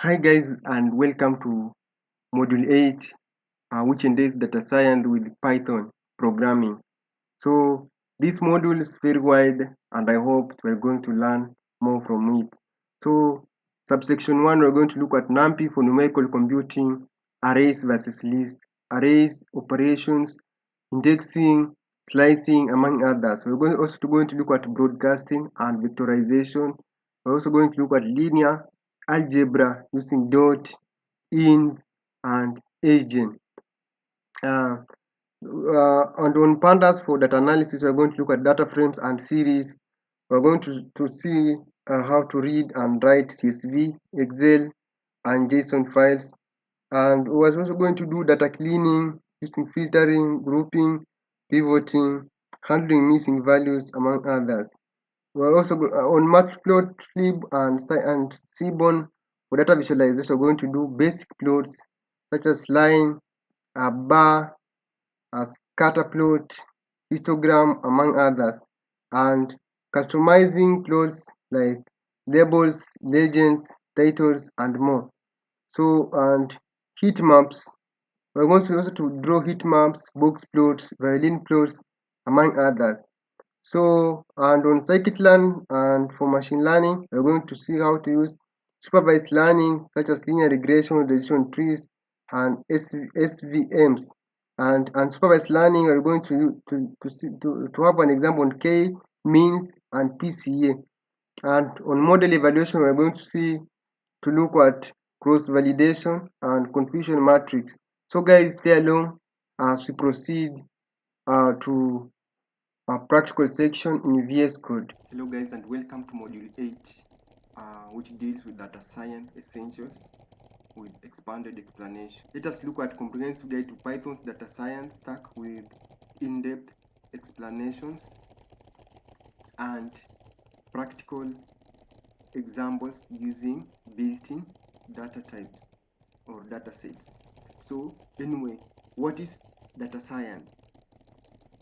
Hi guys, and welcome to module 8, which entails data science with Python programming. So this module is very wide and I hope we're going to learn more from it. So subsection 1, we're going to look at NumPy for numerical computing, arrays versus lists, arrays, operations, indexing, slicing, among others. We're also going to look at broadcasting and vectorization. We're also going to look at linear algebra using dot, in, and agent. And on Pandas for data analysis, we're going to look at data frames and series. We're going to see how to read and write CSV, Excel, and JSON files. And we're also going to do data cleaning using filtering, grouping, pivoting, handling missing values, among others. We're also on Matplotlib and Seaborn for data visualization. We're going to do basic plots such as line, a bar, a scatter plot, histogram, among others, and customizing plots like labels, legends, titles, and more. So, and heat maps. We're going to also to draw heat maps, box plots, violin plots, among others. So, and on scikit-learn and for machine learning, we're going to see how to use supervised learning such as linear regression, decision trees, and SVMs. And supervised learning, we're going to have an example on K, means, and PCA. And on model evaluation, we're going to look at cross validation and confusion matrix. So guys, stay along as we proceed to a practical section in VS Code. Hello guys, and welcome to module 8, which deals with data science essentials with expanded explanation. Let us look at comprehensive guide to Python's data science stack with in-depth explanations and practical examples using built-in data types or data sets. So anyway, what is data science?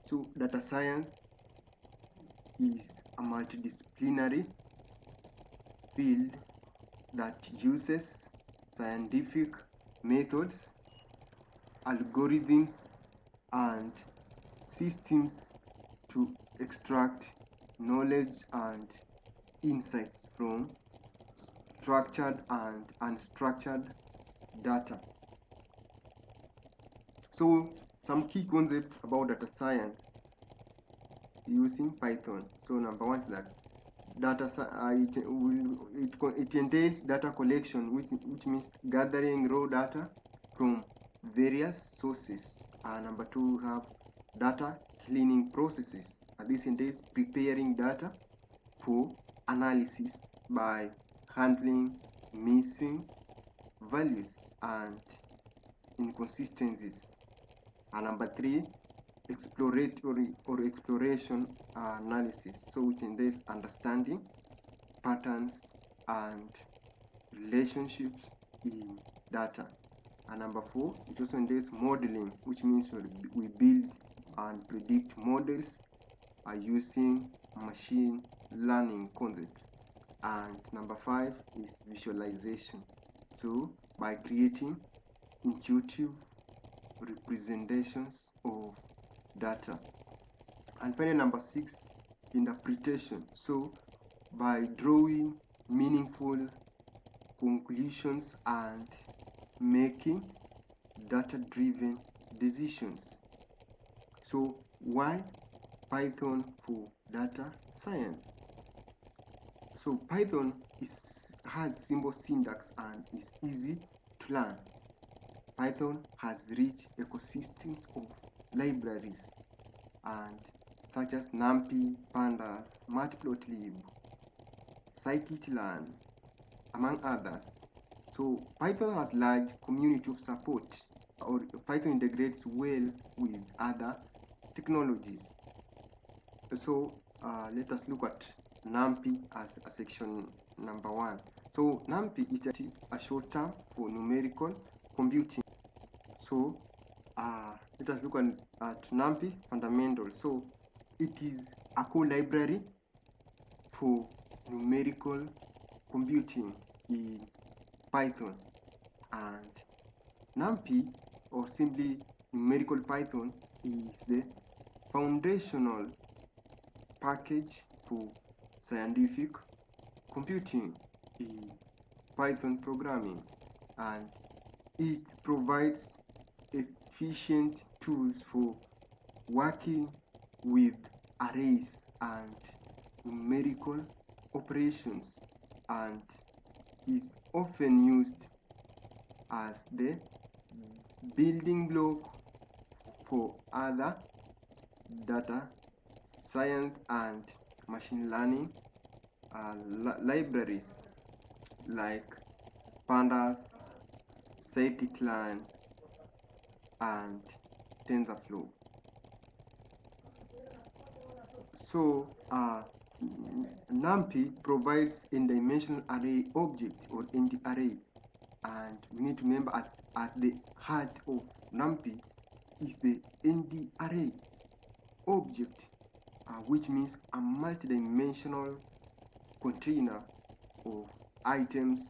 So data science is a multidisciplinary field that uses scientific methods, algorithms, and systems to extract knowledge and insights from structured and unstructured data. So some key concepts about data science using Python. So number one is that it entails data collection, which means gathering raw data from various sources. Number two, we have data cleaning processes. This entails preparing data for analysis by handling missing values and inconsistencies. And number three, exploratory or exploration analysis, so which entails understanding patterns and relationships in data. And number four, it also entails modeling, which means we build and predict models using machine learning concepts. And number five is visualization, so by creating intuitive representations of data. And finally, number six, interpretation, so by drawing meaningful conclusions and making data-driven decisions. So why Python for data science? So Python has simple syntax and is easy to learn. Python has rich ecosystems of libraries and such as NumPy, Pandas, Matplotlib, scikit-learn, among others. So Python has large community of support, or Python integrates well with other technologies. So let us look at NumPy as a section number one. So NumPy is a short term for numerical computing. So let us look at NumPy fundamentals. So it is a core library for numerical computing in Python. And NumPy, or simply numerical Python, is the foundational package for scientific computing in Python programming, and it provides efficient tools for working with arrays and numerical operations, and is often used as the building block for other data science and machine learning libraries like Pandas, scikit-learn, and TensorFlow. So NumPy provides n-dimensional array object, or ND array, and we need to remember at the heart of NumPy is the ND array object, which means a multidimensional container of items,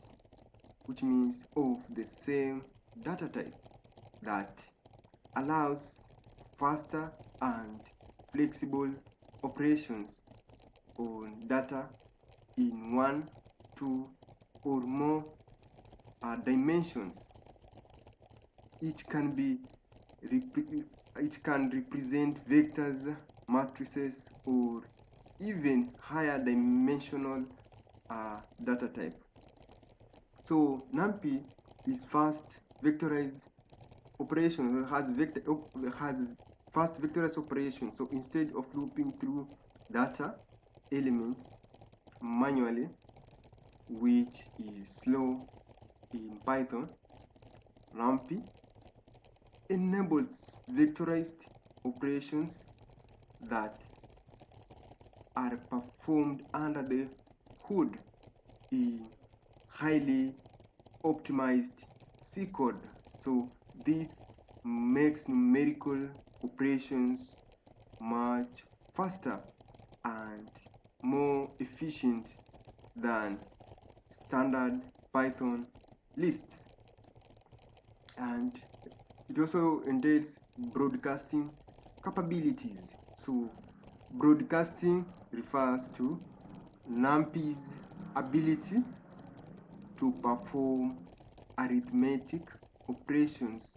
which means of the same data type, that allows faster and flexible operations on data in 1, 2, or more dimensions. It can represent vectors, matrices, or even higher dimensional data type. So NumPy is fast vectorized operation, has fast vectorized operation. So instead of looping through data elements manually, which is slow in Python, NumPy enables vectorized operations that are performed under the hood in highly optimized C code. So this makes numerical operations much faster and more efficient than standard Python lists. And it also entails broadcasting capabilities. So broadcasting refers to NumPy's ability to perform arithmetic operations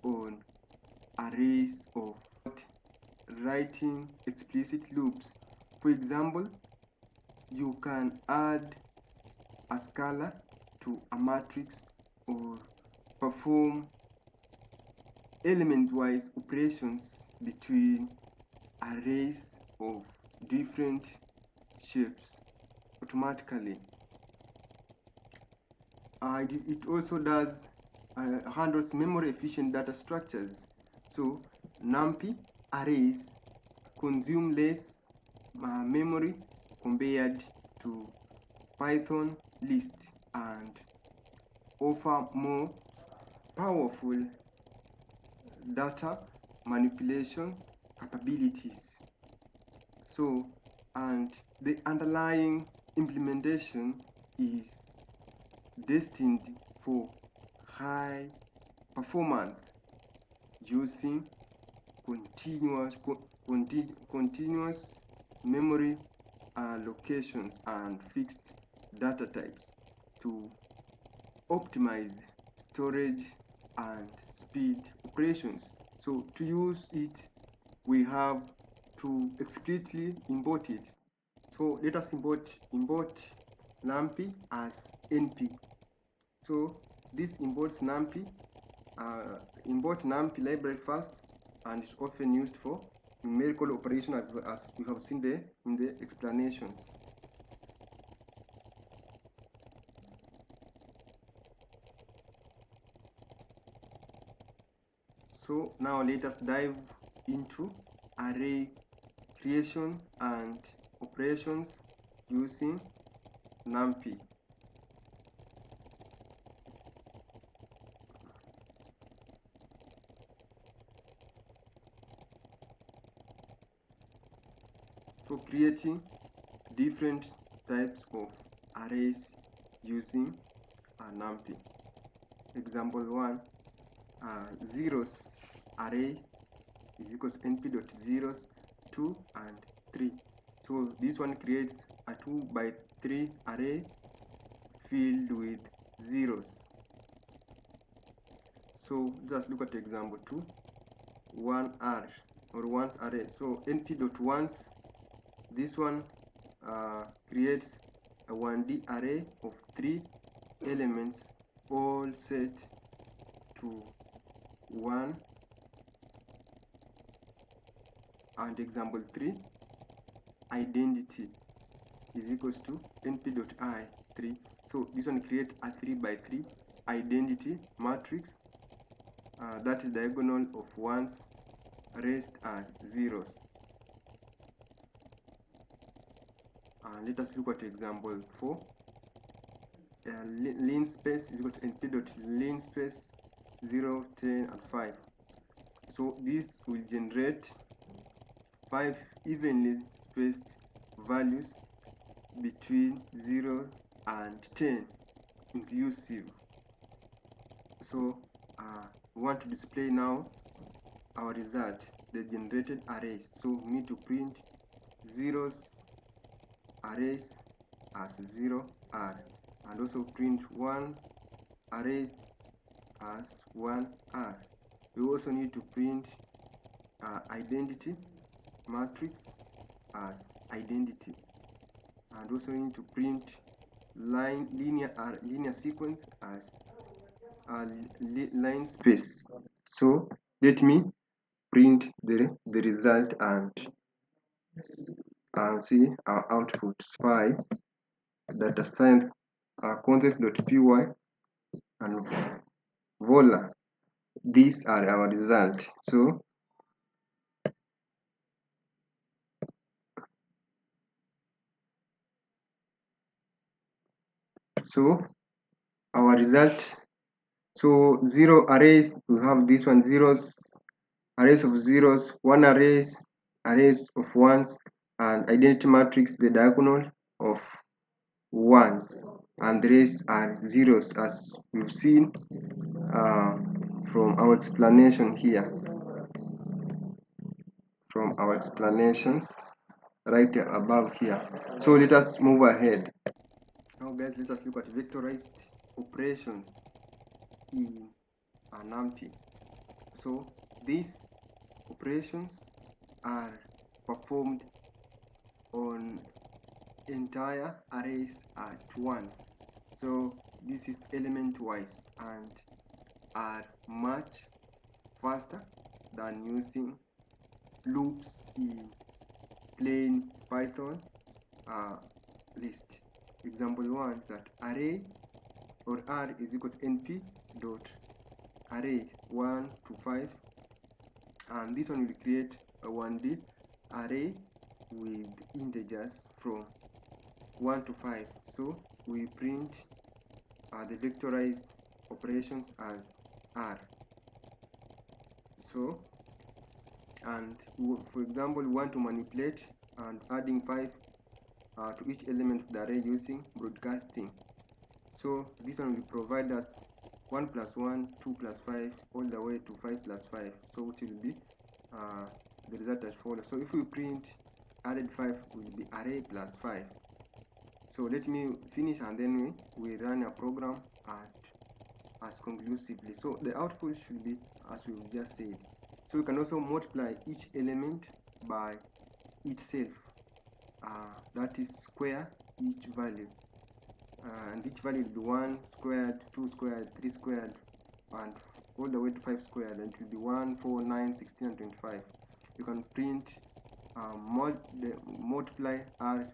on arrays of writing explicit loops. For example, you can add a scalar to a matrix or perform element-wise operations between arrays of different shapes automatically. It also handles memory efficient data structures. So NumPy arrays consume less memory compared to Python lists and offer more powerful data manipulation capabilities. So, and the underlying implementation is destined for high performance using continuous memory locations and fixed data types to optimize storage and speed operations. So to use it, we have to explicitly import it. So let us import NumPy as NP. So this imports NumPy. Import NumPy library first, and it's often used for numerical operation, as we have seen there in the explanations. So now let us dive into array creation and operations using NumPy. For creating different types of arrays using NumPy. Example 1, zeros array is equals to np.zeros 2 and 3. So this one creates a 2 by 3 array filled with zeros. So just look at example 2, 1r or ones array. So np.ones, this one creates a 1D array of 3 elements all set to 1. And example 3, identity is equals to np.I 3. So this one creates a 3 by 3 identity matrix that is diagonal of ones raised as zeros. Let us look at example 4. Linspace is equal to np.linspace 0, 10, and 5. So this will generate 5 evenly spaced values between 0 and 10 inclusive. So we want to display now our result, the generated arrays. So we need to print zeros arrays as 0r, and also print 1 arrays as 1r. We also need to print identity matrix as identity, and also need to print linear sequence as line space. So let me print the result and see our output. Spy data science concept.py, and voila, these are our results. So our result, so 0 arrays, we have this one, zeros, arrays of zeros, 1 arrays of ones, and identity matrix, the diagonal of ones, and the rest are zeros, as we've seen from our explanation here, from our explanations right above here. So let us move ahead. Now guys, let us look at vectorized operations in NumPy. So these operations are performed on entire arrays at once. So this is element wise and are much faster than using loops in plain Python list. Example 1, that array or r is equal to np dot array 1 to 5, and this one will create a 1D array with integers from 1 to 5. So we print the vectorized operations as r. So, and for example, we want to manipulate and adding 5 to each element of the array using broadcasting. So this one will provide us 1 plus 1, 2 plus 5, all the way to 5 plus 5. So which will be the result as follows. So if we print added 5, will be array plus 5. So let me finish, and then we run a program as conclusively. So the output should be as we've just said. So we can also multiply each element by itself, that is square each value, and each value will be 1 squared, 2 squared, 3 squared, and all the way to 5 squared, and it will be 1, 4, 9, 16, and 25. You can print multiply r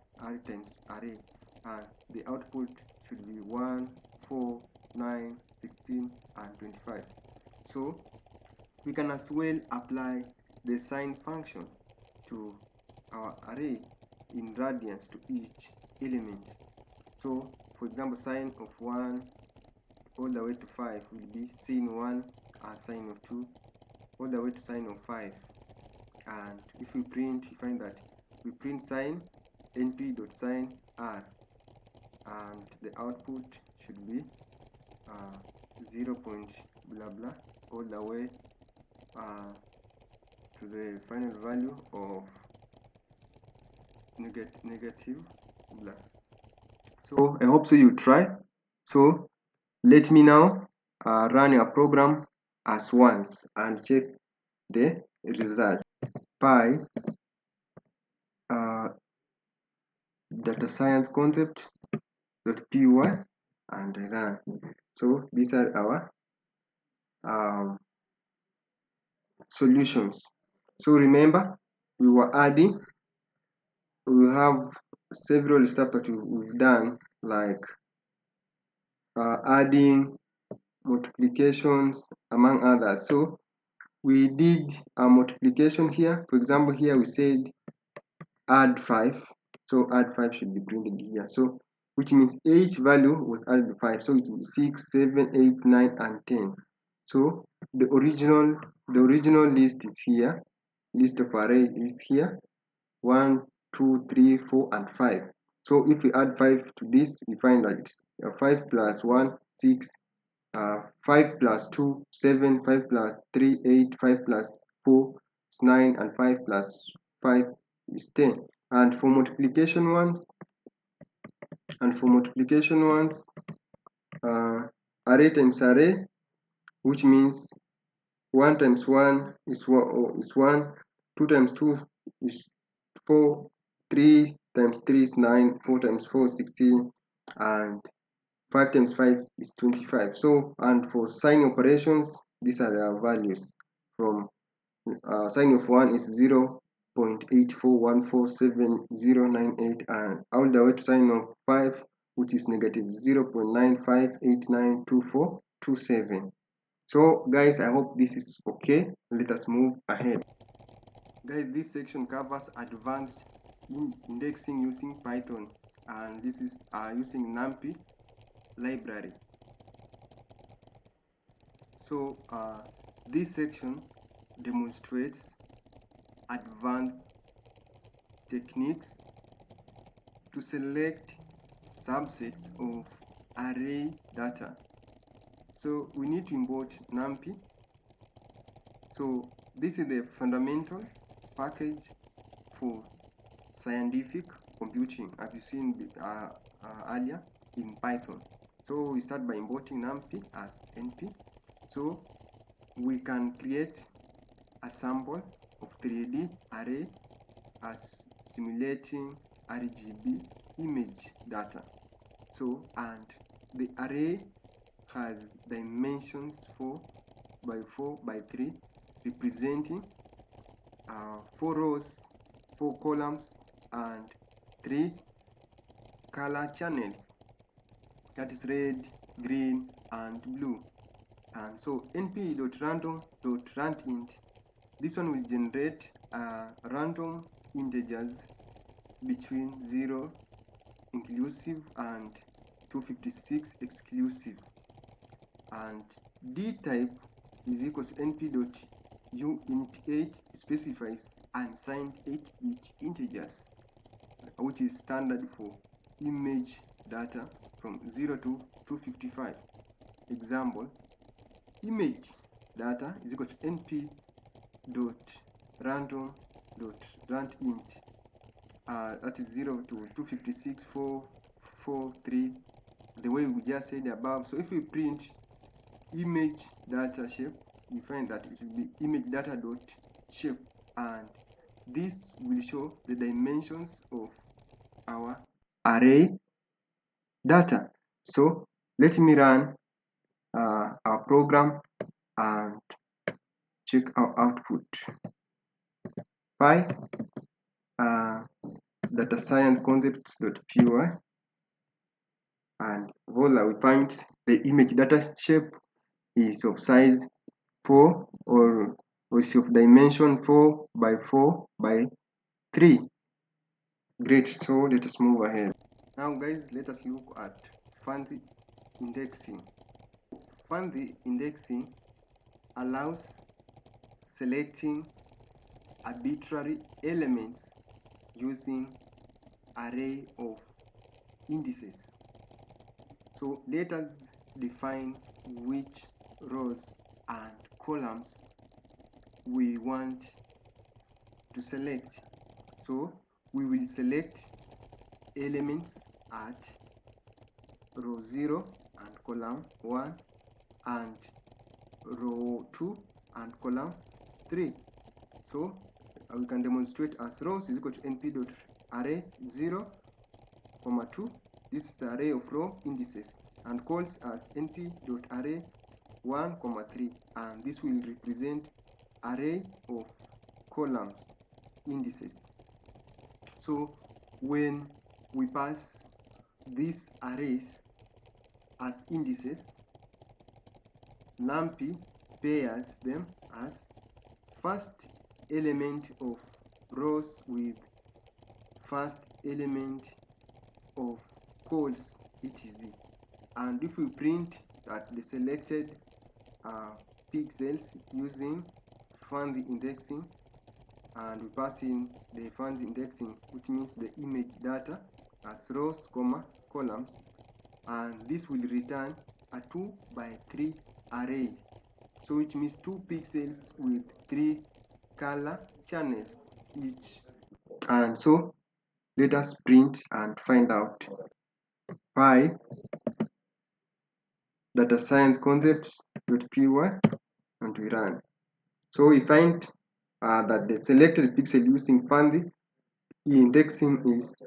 times array, and the output should be 1, 4, 9, 16, and 25. So we can as well apply the sine function to our array in radians to each element. So for example, sine of 1 all the way to 5 will be sine 1 as sine of 2 all the way to sine of 5. And if we print, you find that we print sine np.sine r, and the output should be 0 point blah blah all the way to the final value of negative blah. So I hope so you try. So let me now run a program as once and check the result. Py data science concept.py and run. So these are our solutions. So remember, we have several stuff that we've done, like adding, multiplications, among others. So we did a multiplication here. For example, here we said add 5. So add 5 should be printed here. So which means each value was added 5. So it will be 6, 7, 8, 9, and 10. So the original list is here. List of array is here. 1, 2, 3, 4, and 5. So if we add 5 to this, we find that it's 5 plus 1, 6, 5 plus 2, 7, 5 plus 3, 8, 5 plus 4 is 9, and 5 plus 5 is 10. And for multiplication ones, array times array, which means 1 times 1 is 1, 2 times 2 is 4, 3 times 3 is 9, 4 times 4 is 16, and 5 times 5 is 25. So, and for sign operations, these are their values. From sign of 1 is 0.841470098, and all the way to sign of 5, which is negative 0.95892427. So guys, I hope this is okay. Let us move ahead. Guys, this section covers advanced indexing using Python, and this is using NumPy library. So this section demonstrates advanced techniques to select subsets of array data. So we need to import NumPy. So this is the fundamental package for scientific computing, as you've seen earlier in Python. So we start by importing NumPy as np. So we can create a sample of 3D array as simulating RGB image data. So, and the array has dimensions 4 by 4 by 3, representing 4 rows, 4 columns, and 3 color channels, that is red, green, and blue. And so np.random.runtInt, this one will generate random integers between 0 inclusive and 256 exclusive, and d type is equal to np.uint8 specifies unsigned 8-bit integers, which is standard for image data from 0 to 255. Example, image data is equal to np.random.runtInt, that is 0 to 256, 4, 4, 3, the way we just said above. So if we print image data shape, we find that it will be image data dot shape, and this will show the dimensions of our array data. So let me run our program and check our output. Py data science concept.py, and voila, we find the image data shape is of size 4, or is of dimension 4 by 4 by 3. Great. So let us move ahead. Now guys, let us look at fancy indexing. Fancy indexing allows selecting arbitrary elements using array of indices. So let us define which rows and columns we want to select. So we will select elements at row 0 and column 1 and row 2 and column 3. So we can demonstrate as rows is equal to np.array 0, 2. This is the array of row indices, and calls as np.array 1, 3, and this will represent array of columns indices. So when we pass these arrays as indices, NumPy pairs them as first element of rows with first element of calls, etc. And if we print that the selected pixels using funny indexing, and we pass in the funny indexing, which means the image data, as rows, columns, and this will return a 2 by 3 array, so which means 2 pixels with 3 color channels each. And so let us print and find out. Py data science concept.py, and we run. So we find that the selected pixel using funny indexing is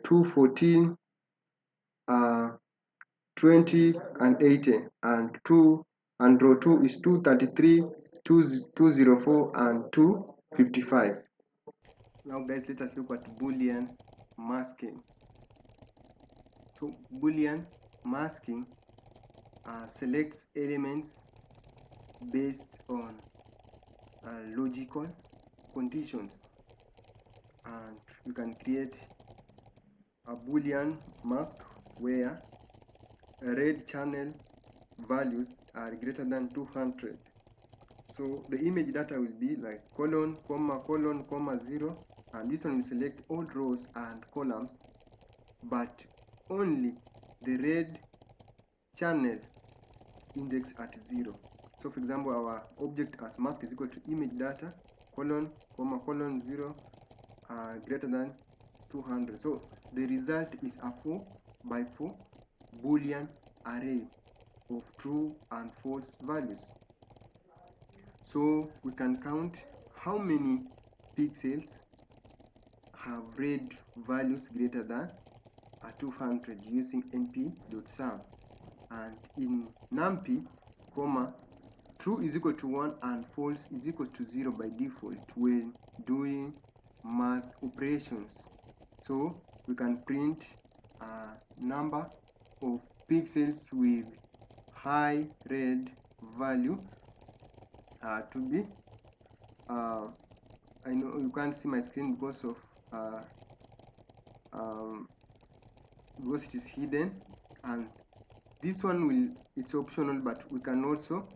214, 20 and 80, and row 2 is 233, 204 and 255. Now guys, let us look at Boolean masking. So Boolean masking selects elements based on logical conditions, and you can create a Boolean mask where red channel values are greater than 200. So the image data will be like colon, comma, 0, and this one will select all rows and columns, but only the red channel index at 0. So for example, our object as mask is equal to image data, colon, comma, 0, greater than 200. So the result is a 4 by 4 Boolean array of true and false values. So we can count how many pixels have red values greater than 200 using np.sum, and in NumPy, true is equal to 1 and false is equal to 0 by default when doing math operations. So we can print a number of pixels with high red value to be I know you can't see my screen because of because it is hidden, and this one it's optional, but we can also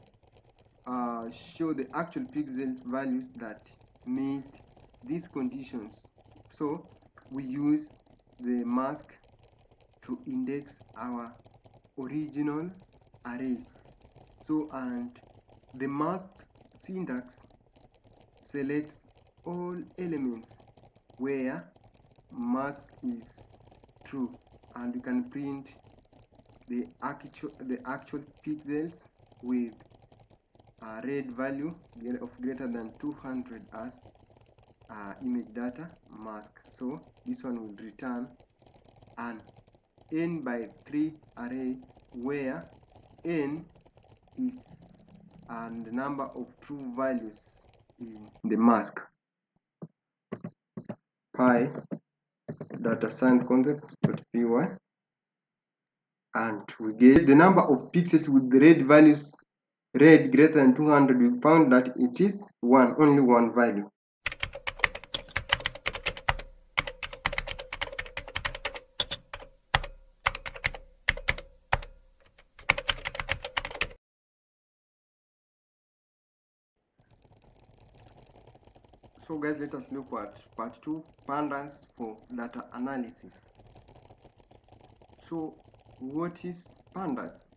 show the actual pixel values that meet these conditions. So we use the mask to index our original arrays. So, and the mask syntax selects all elements where mask is true, and you can print the actual pixels with a red value of greater than 200 as image data mask. So this one will return an n by 3 array where n is the number of true values in the mask. Py data science concept.py, and we get the number of pixels with the red values, red greater than 200. We found that it is only one value. So guys, let us look at part 2, Pandas for data analysis. So what is Pandas?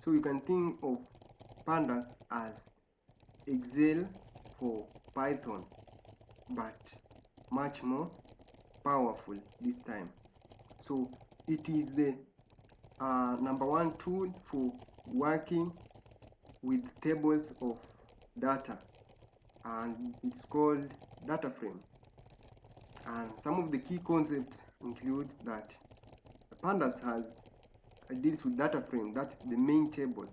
So you can think of Pandas as Excel for Python, but much more powerful this time. So it is the number one tool for working with tables of data, and it's called DataFrame. And some of the key concepts include that Pandas deals with DataFrame, that is the main table,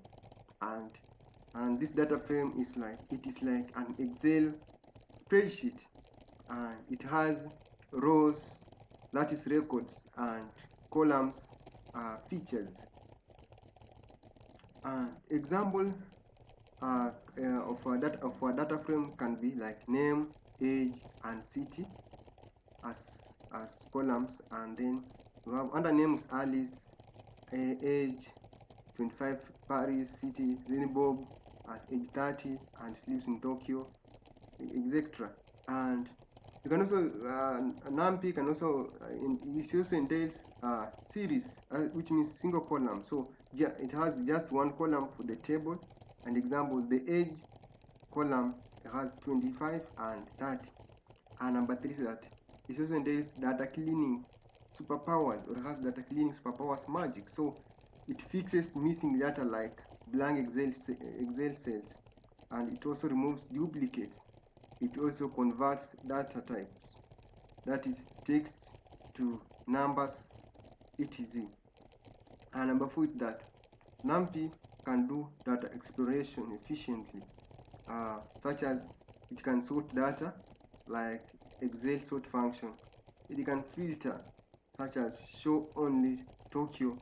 and this DataFrame is like an Excel spreadsheet, and it has rows, that is records, and columns, features. Example of a data frame can be like name, age, and city as columns, and then you have under names Alice, age 25, Paris, city, then Bob as age 30 and lives in Tokyo, etc. And you can also NumPy can also it also entails series, which means single column. So it has just one column for the table. And example, the age column has 25 and 30. And number 3 is that it also entails data cleaning superpowers, or has data cleaning superpowers magic. So it fixes missing data like blank Excel cells, and it also removes duplicates. It also converts data types, that is text to numbers, etc. And number 4 is that NumPy can do data exploration efficiently, such as it can sort data like Excel sort function. It can filter, such as show only Tokyo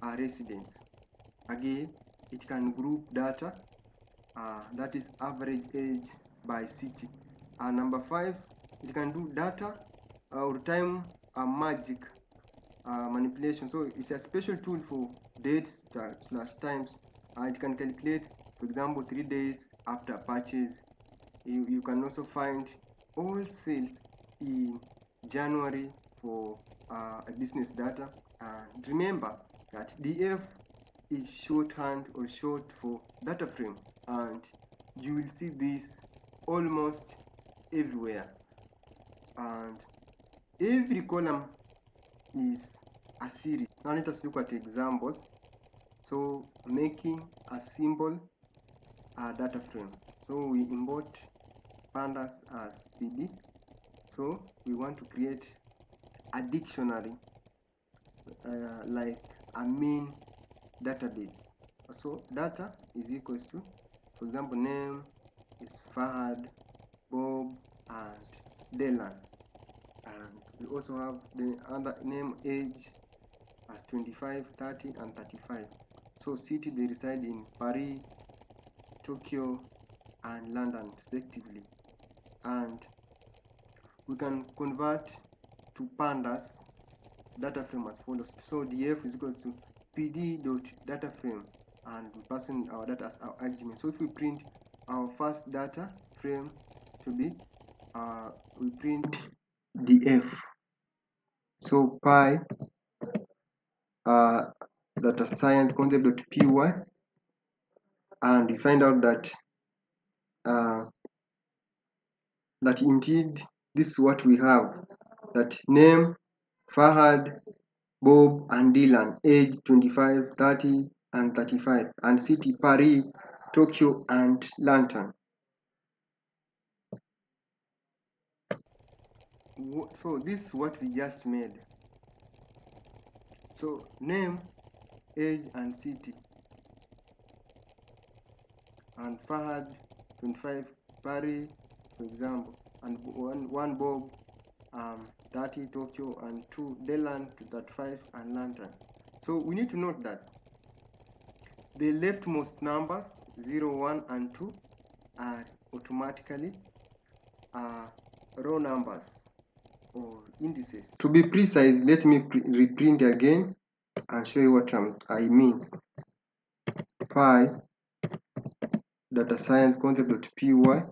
residents. Again, it can group data, that is average age by city. And number 5, it can do data or time magic manipulation. So it's a special tool for dates / times. It can calculate, for example, 3 days after purchase. You can also find all sales in January for a business data. And remember that DF is shorthand or short for data frame, and you will see this almost everywhere. And every column is a series. Now let us look at examples. So making a simple data frame. So we import Pandas as PD. So we want to create a dictionary like a main database. So data is equals to, for example, name is Fahad, Bob, and Delan. And we also have the other name, age as 25, 30, and 35. So city, they reside in Paris, Tokyo, and London respectively. And we can convert to Pandas data frame as follows. So df is equal to pd.dataframe, and we pass in our data as our argument. So if we print our first data frame to be we print df. So pi data science concept.py, and we find out that that indeed this is what we have, that name Fahad, Bob, and Dylan, age 25, 30, and 35, and city Paris, Tokyo, and London. So this is what we just made. So name, age, and city, and Fahad 25, Paris, for example, and one Bob 30, Tokyo, and 2 Delan to 35, and London. So we need to note that the leftmost numbers 0, 1, and 2 are automatically raw numbers or indices. To be precise, let me reprint again and show you what I mean. Pi data science concept.py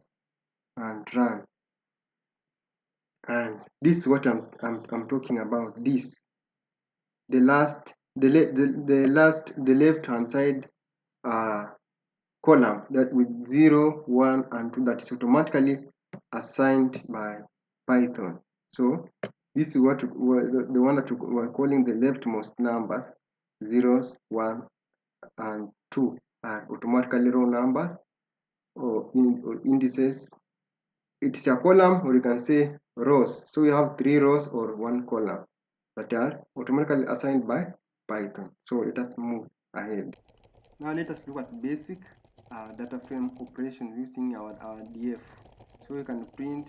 and run. And this is what I'm talking about. This the left hand side column that with 0, 1, and 2 that is automatically assigned by Python. So this is what the one that we're calling the leftmost numbers, 0s, 1, and 2 are automatically raw numbers or indices. It's a column, or you can say rows. So you have 3 rows or 1 column that are automatically assigned by Python. So let us move ahead. Now let us look at basic data frame operation using our DF. So we can print.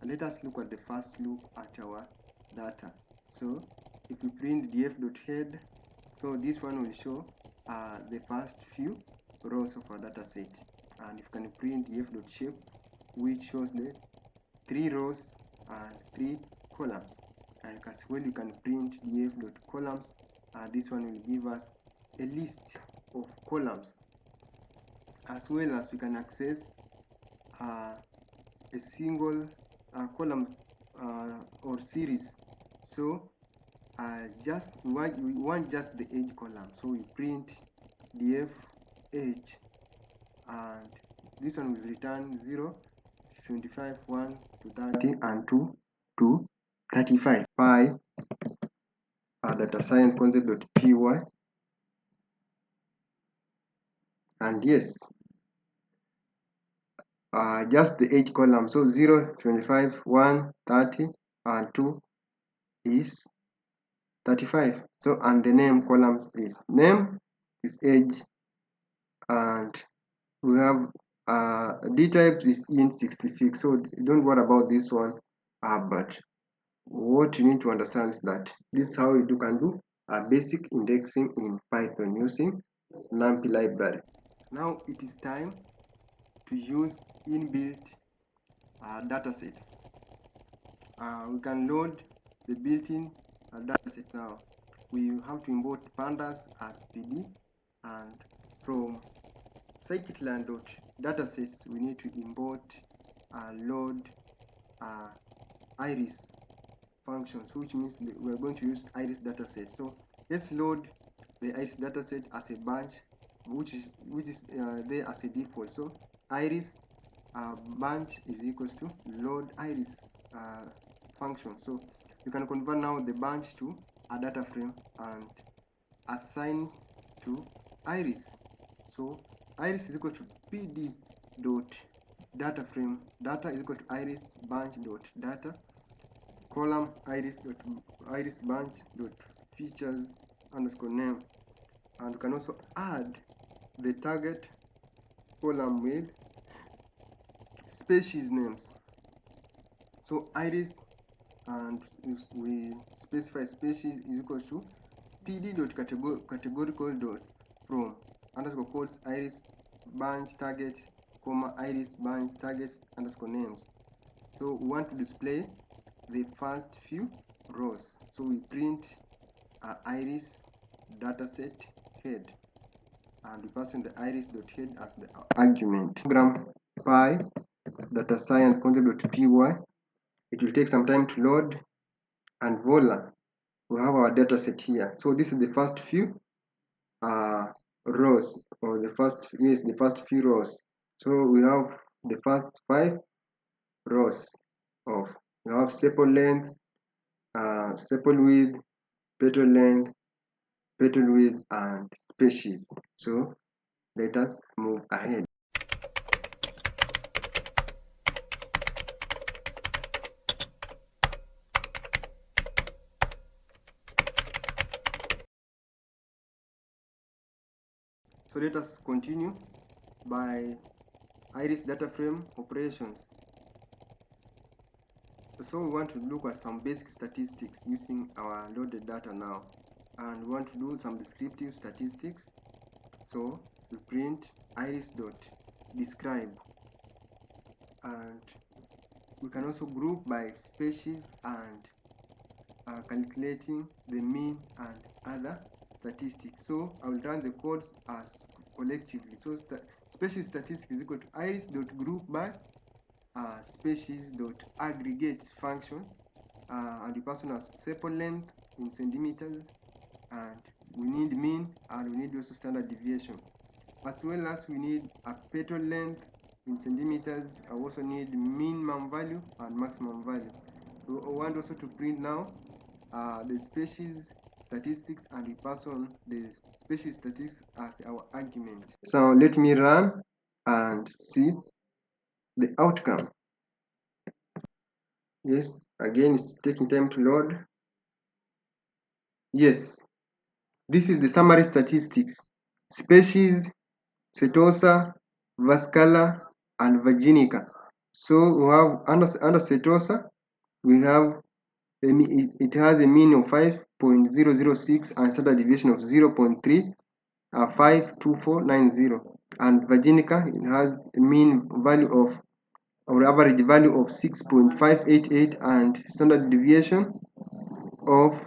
Let us look at the first look at our data. So if we print df.head, so this one will show the first few rows of our data set. And if you can print df.shape, which shows the 3 rows and 3 columns. And as well, you can print df.columns. This one will give us a list of columns, as well as we can access a single column or series. So we want just the edge column, so we print df edge, and this one will return 0, 25, 1 to 30, and 2 to 35 by data science concept.py. And yes, just the edge column, so 0, 25, 1, 30, and 2 is 35. So, and the name column is name, is edge, and we have d type is int66. So don't worry about this one, but what you need to understand is that this is how you can do basic indexing in Python using NumPy library. Now it is time to use inbuilt datasets. We can load the built-in dataset now. We have to import Pandas as PD, and from scikit-learn.datasets we need to import load iris functions, which means we are going to use iris dataset. So let's load the iris dataset as a bunch, which is there as a default. So iris bunch is equals to load iris function. So you can convert now the bunch to a data frame and assign to iris. So iris is equal to pd dot data frame, data is equal to iris bunch dot data column iris dot iris bunch dot features underscore name. And you can also add the target column with species names. So iris, and we specify species is equal to pd.categorical.from underscore codes iris bunch target comma iris bunch target underscore names. So we want to display the first few rows. So we print iris dataset head, and we pass in the iris.head as the argument. Program py data science concept.py. It will take some time to load, and voila, we have our data set here. So this is the first few rows, or the first few rows. So we have the first 5 rows of, we have sepal length, sepal width, petal length, petal width, and species. So let us move ahead. So let us continue by iris data frame operations. So we want to look at some basic statistics using our loaded data now, and we want to do some descriptive statistics. So we print iris.describe, and we can also group by species and calculating the mean and other statistics. So I will run the codes as collectively. So species statistics is equal to iris.group by species.aggregate function, and the person has sepal length in centimeters and we need mean, and we need also standard deviation, as well as we need a petal length in centimeters. I also need minimum value and maximum value. We want also to print now the species statistics, and we pass on the species statistics as our argument. So let me run and see the outcome. Yes, again it's taking time to load. Yes, this is the summary statistics. Species Setosa, Vascala, and Virginica. So we have under Setosa, we have it has a mean of 5.006 and standard deviation of 0.3 52490, and Virginica, it has a mean value of, or average value of 6.588 and standard deviation of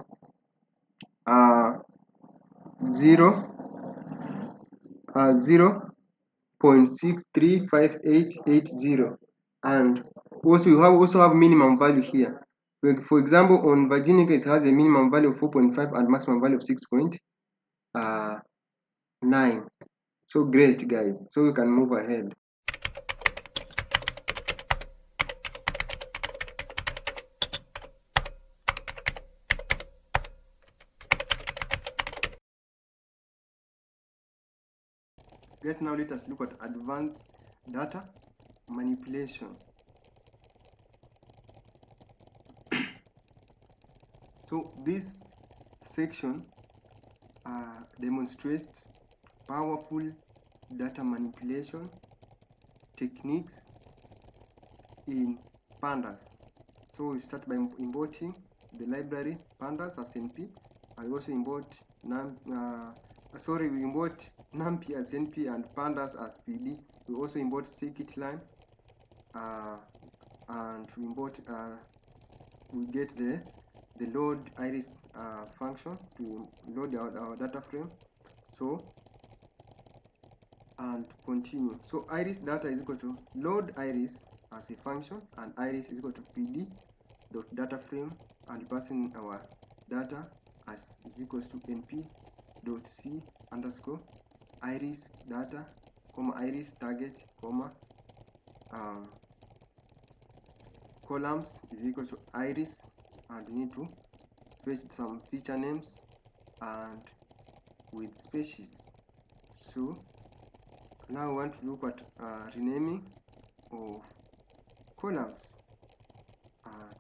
0.635880, and also you also have minimum value here. For example, on Virginica, it has a minimum value of 4.5 and maximum value of 6.9. So great, guys. So you can move ahead. Guys, now let us look at advanced data manipulation. So this section demonstrates powerful data manipulation techniques in Pandas. So we start by importing the library Pandas as NP. I also import we import NumPy as NP and Pandas as PD. We also import scikit-learn, and we import we get the load iris function to load our data frame. So, and continue. So iris data is equal to load iris as a function, and iris is equal to pd dot data frame, and passing our data as is equals to np dot c underscore iris data, comma iris target, comma columns is equal to iris, and we need to fetch some feature names and with species. So now we want to look at renaming of columns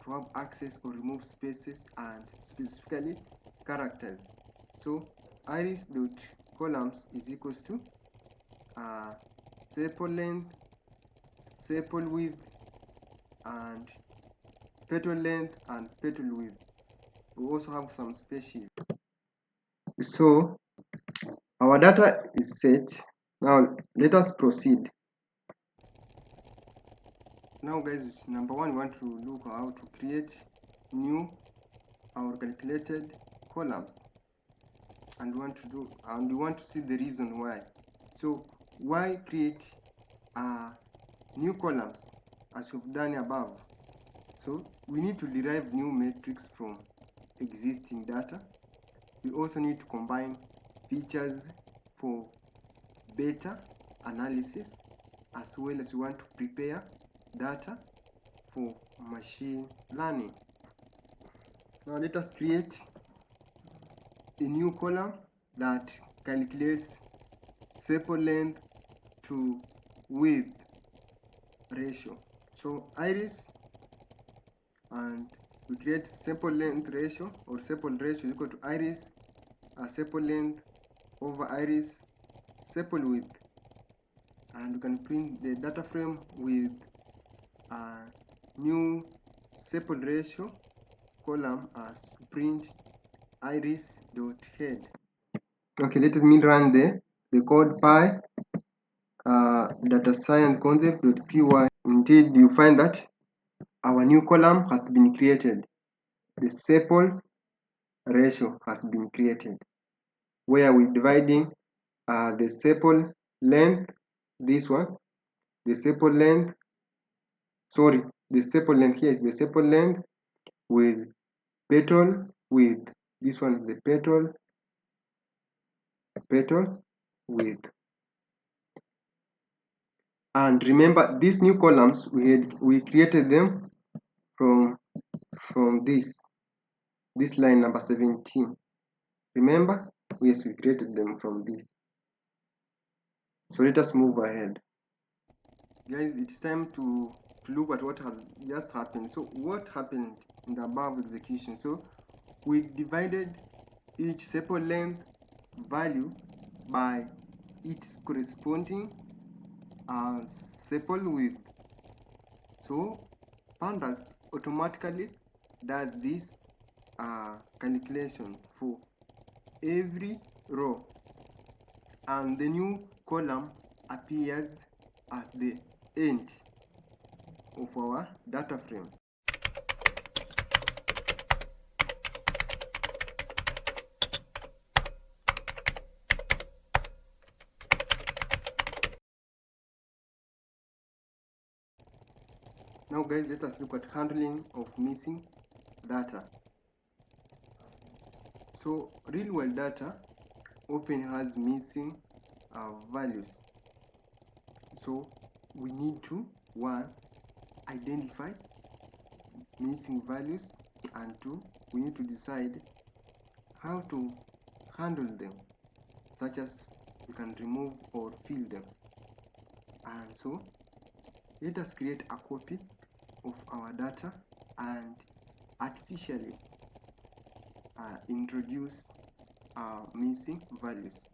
to have access or remove spaces and specifically characters. So iris dot columns is equals to sepal length, sepal width, and petal length and petal width. We also have some species. So our data is set. Now let us proceed. Now guys, number one, we want to look how to create new or calculated columns, and we want to see the reason why. So why create new columns as we've done above? So we need to derive new metrics from existing data. We also need to combine features for better analysis, as well as we want to prepare data for machine learning. Now let us create a new column that calculates sepal length to width ratio. So iris, and we create sepal length ratio, or sepal ratio is equal to iris sepal length over iris sepal width, and we can print the data frame with a new sepal ratio column as print iris dot head. Okay, let me run the code py data science concept dot py. Indeed, you find that our new column has been created. The sepal ratio has been created, where we're dividing the sepal length, this one, the sepal length, sorry, the sepal length here is the sepal length with petal width. This one is the petal petal width. And remember, these new columns we created them from this line number 17. Remember? Yes, we created them from this. So let us move ahead. Guys, it's time to look at what has just happened. So what happened in the above execution? So we divided each sepal length value by its corresponding sepal width. So Pandas automatically does this calculation for every row, and the new column appears at the end of our data frame. Now guys, let us look at handling of missing data. So real world data often has missing values. So we need to, one, identify missing values, and two, we need to decide how to handle them, such as we can remove or fill them. And so let us create a copy of our data and artificially introduce missing values.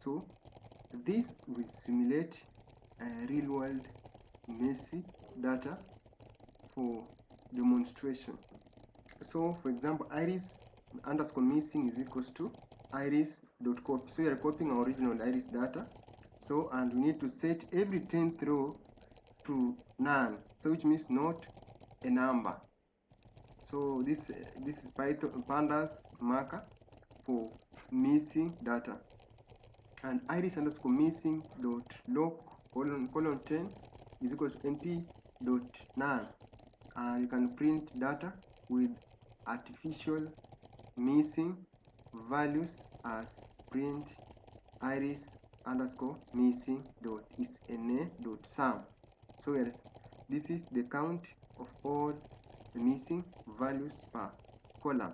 So this will simulate real world messy data for demonstration. So for example, iris underscore missing is equals to iris.copy. So we are copying our original iris data. So, and we need to set every 10th row to none, so which means not a number. So this is Pandas marker for missing data. And iris underscore missing dot log colon 10 is equal to np dot none. You can print data with artificial missing values as print iris underscore missing dot is na dot sum. So this is the count of all the missing values per column.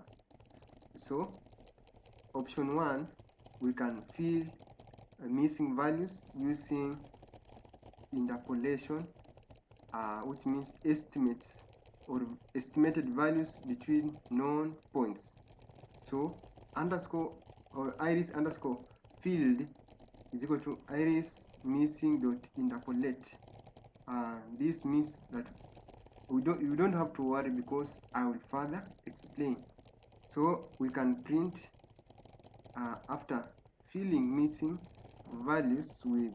So option 1, we can fill missing values using interpolation, which means estimates or estimated values between known points. So underscore or iris underscore filled is equal to iris missing dot interpolate. This means that you don't have to worry, because I will further explain. So we can print after filling missing values with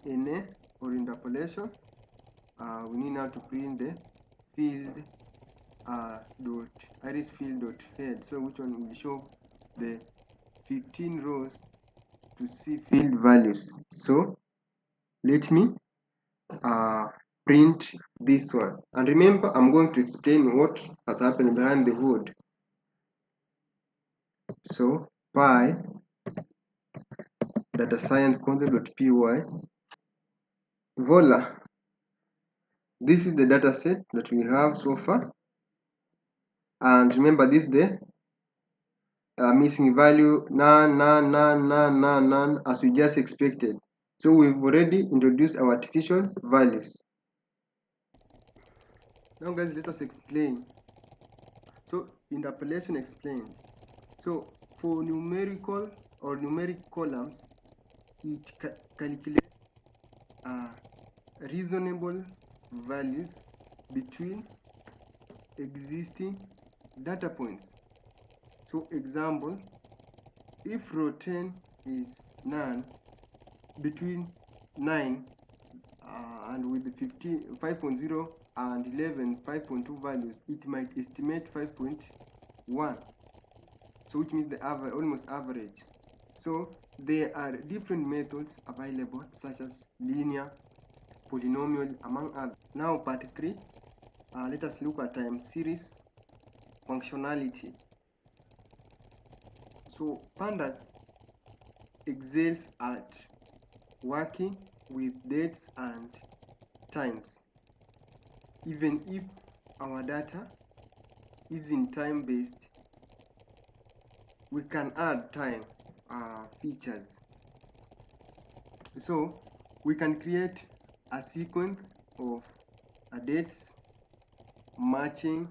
NA or interpolation, we need now to print the field dot iris field dot head. So which one will show the 15 rows to see field values. So let me print this one, and remember, I'm going to explain what has happened behind the hood. So py data science concept.py, voila, this is the data set that we have so far. And remember, this is the missing value, none, as we just expected. So we've already introduced our artificial values. Now guys, let us explain. So interpolation explained. So for numerical or numeric columns, it calculates reasonable values between existing data points. So example, if row 10 is none, between 9 and with the 5.0 and 11 5.2 values, it might estimate 5.1. So which means the average, almost average. So there are different methods available, such as linear, polynomial, among others. Now part 3, let us look at time series functionality. So Pandas excels at working with dates and times. Even if our data isn't time-based, we can add time features. So we can create a sequence of dates matching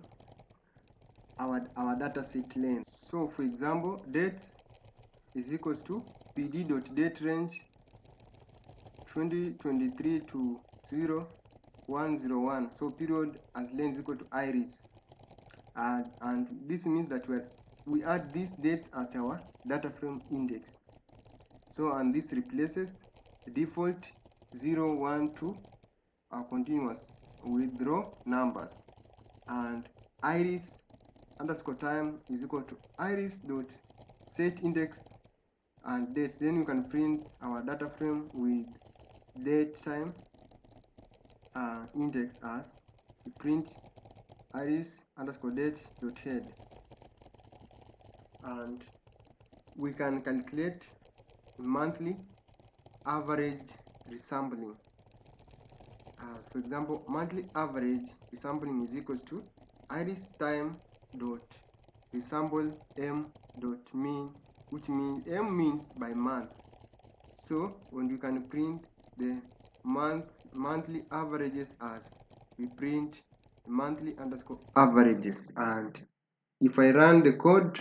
our data set length. So for example, dates is equals to pd.daterange 2023 to 0101. So period as length is equal to iris, and this means that we add these dates as our data frame index. So, and this replaces the default 0, 1, 2 continuous with raw numbers, and iris underscore time is equal to iris dot set index and dates. Then you can print our data frame with date time index as we print iris underscore date dot head, and we can calculate monthly average resampling. For example, monthly average resampling is equals to iris time dot resample m dot mean, which means m means by month. So when you can print the monthly averages as we print monthly underscore averages, and if I run the code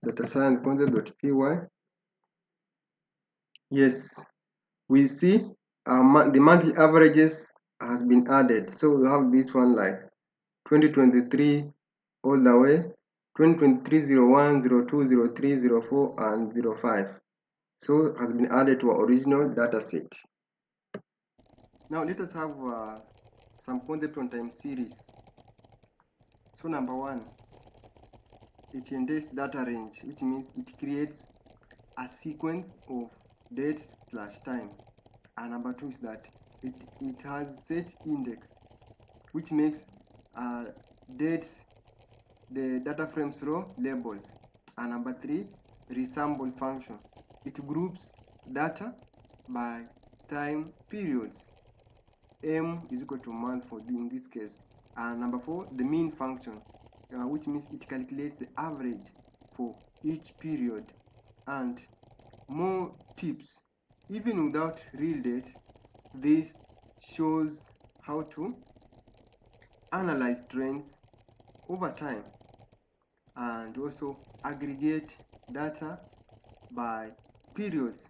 data science concept.py, yes, we see the monthly averages has been added. So we have this one like 2023 all the way 2023 01 02 03 04 and 05. So it has been added to our original data set. Now let us have some concept on time series. So number one, it indexes data range, which means it creates a sequence of dates slash time. And number two is that it has set index, which makes dates the data frames row labels. And number three, resample function. It groups data by time periods. M is equal to month for in this case. And number four, the mean function, which means it calculates the average for each period. And more tips, even without real date, this shows how to analyze trends over time and also aggregate data by periods,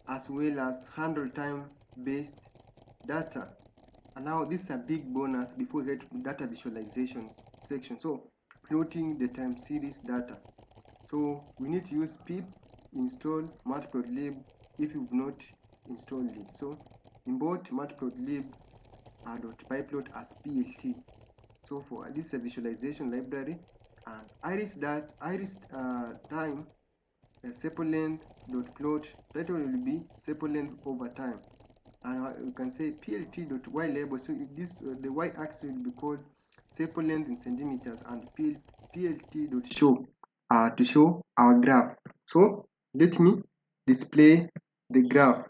as well as handle time-based data. And now this is a big bonus before we get to data visualization section. So plotting the time series data. So we need to use pip install Matplotlib if you've not installed it. So import Matplotlib .pyplot as plt. So for this is a visualization library, and iris time sepal length dot plot title will be sepal length over time, and you can say plt dot y label. So this the y axis will be called sepal length in centimeters, and plt dot show to show our graph. So let me display the graph.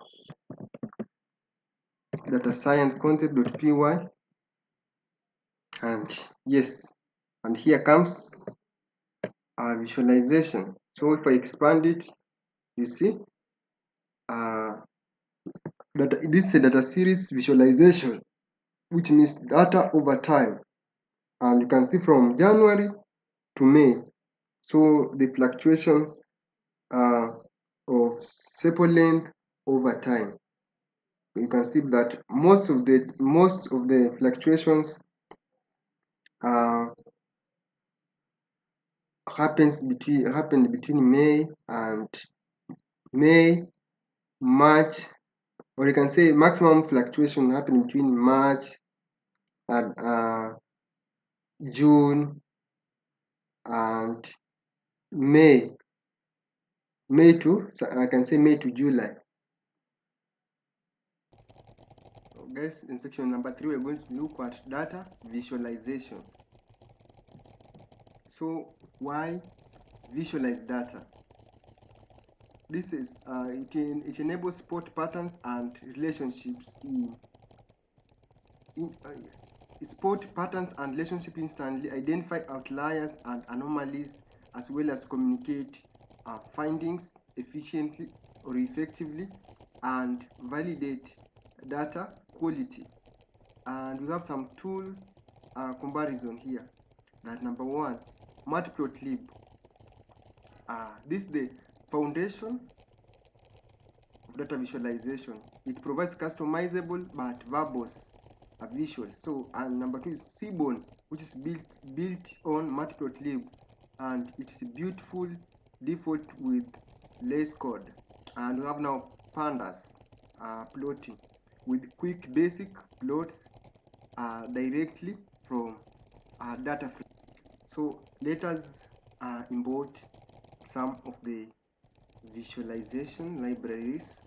Data science concept.py, and yes, and here comes our visualization. So if I expand it, you see that this is a data series visualization, which means data over time, and you can see from January to May. So the fluctuations of sepal length over time. You can see that most of the fluctuations happened between May, March, or you can say maximum fluctuation happened between March and June and May to, so I can say May to July. So guys, in section number 3 we're going to look at data visualization. So why visualize data. This is it enables spot patterns and relationships spot patterns and relationship instantly, identify outliers and anomalies, as well as communicate findings efficiently or effectively, and validate data quality. And we have some tool comparison here. That number one, Matplotlib. This is the foundation of data visualization. It provides customizable but verbose visuals. So, and number two is Seaborn, which is built on Matplotlib, and it's beautiful default with less code. And we have now Pandas plotting with quick basic plots directly from DataFrames. So let us import some of the visualization libraries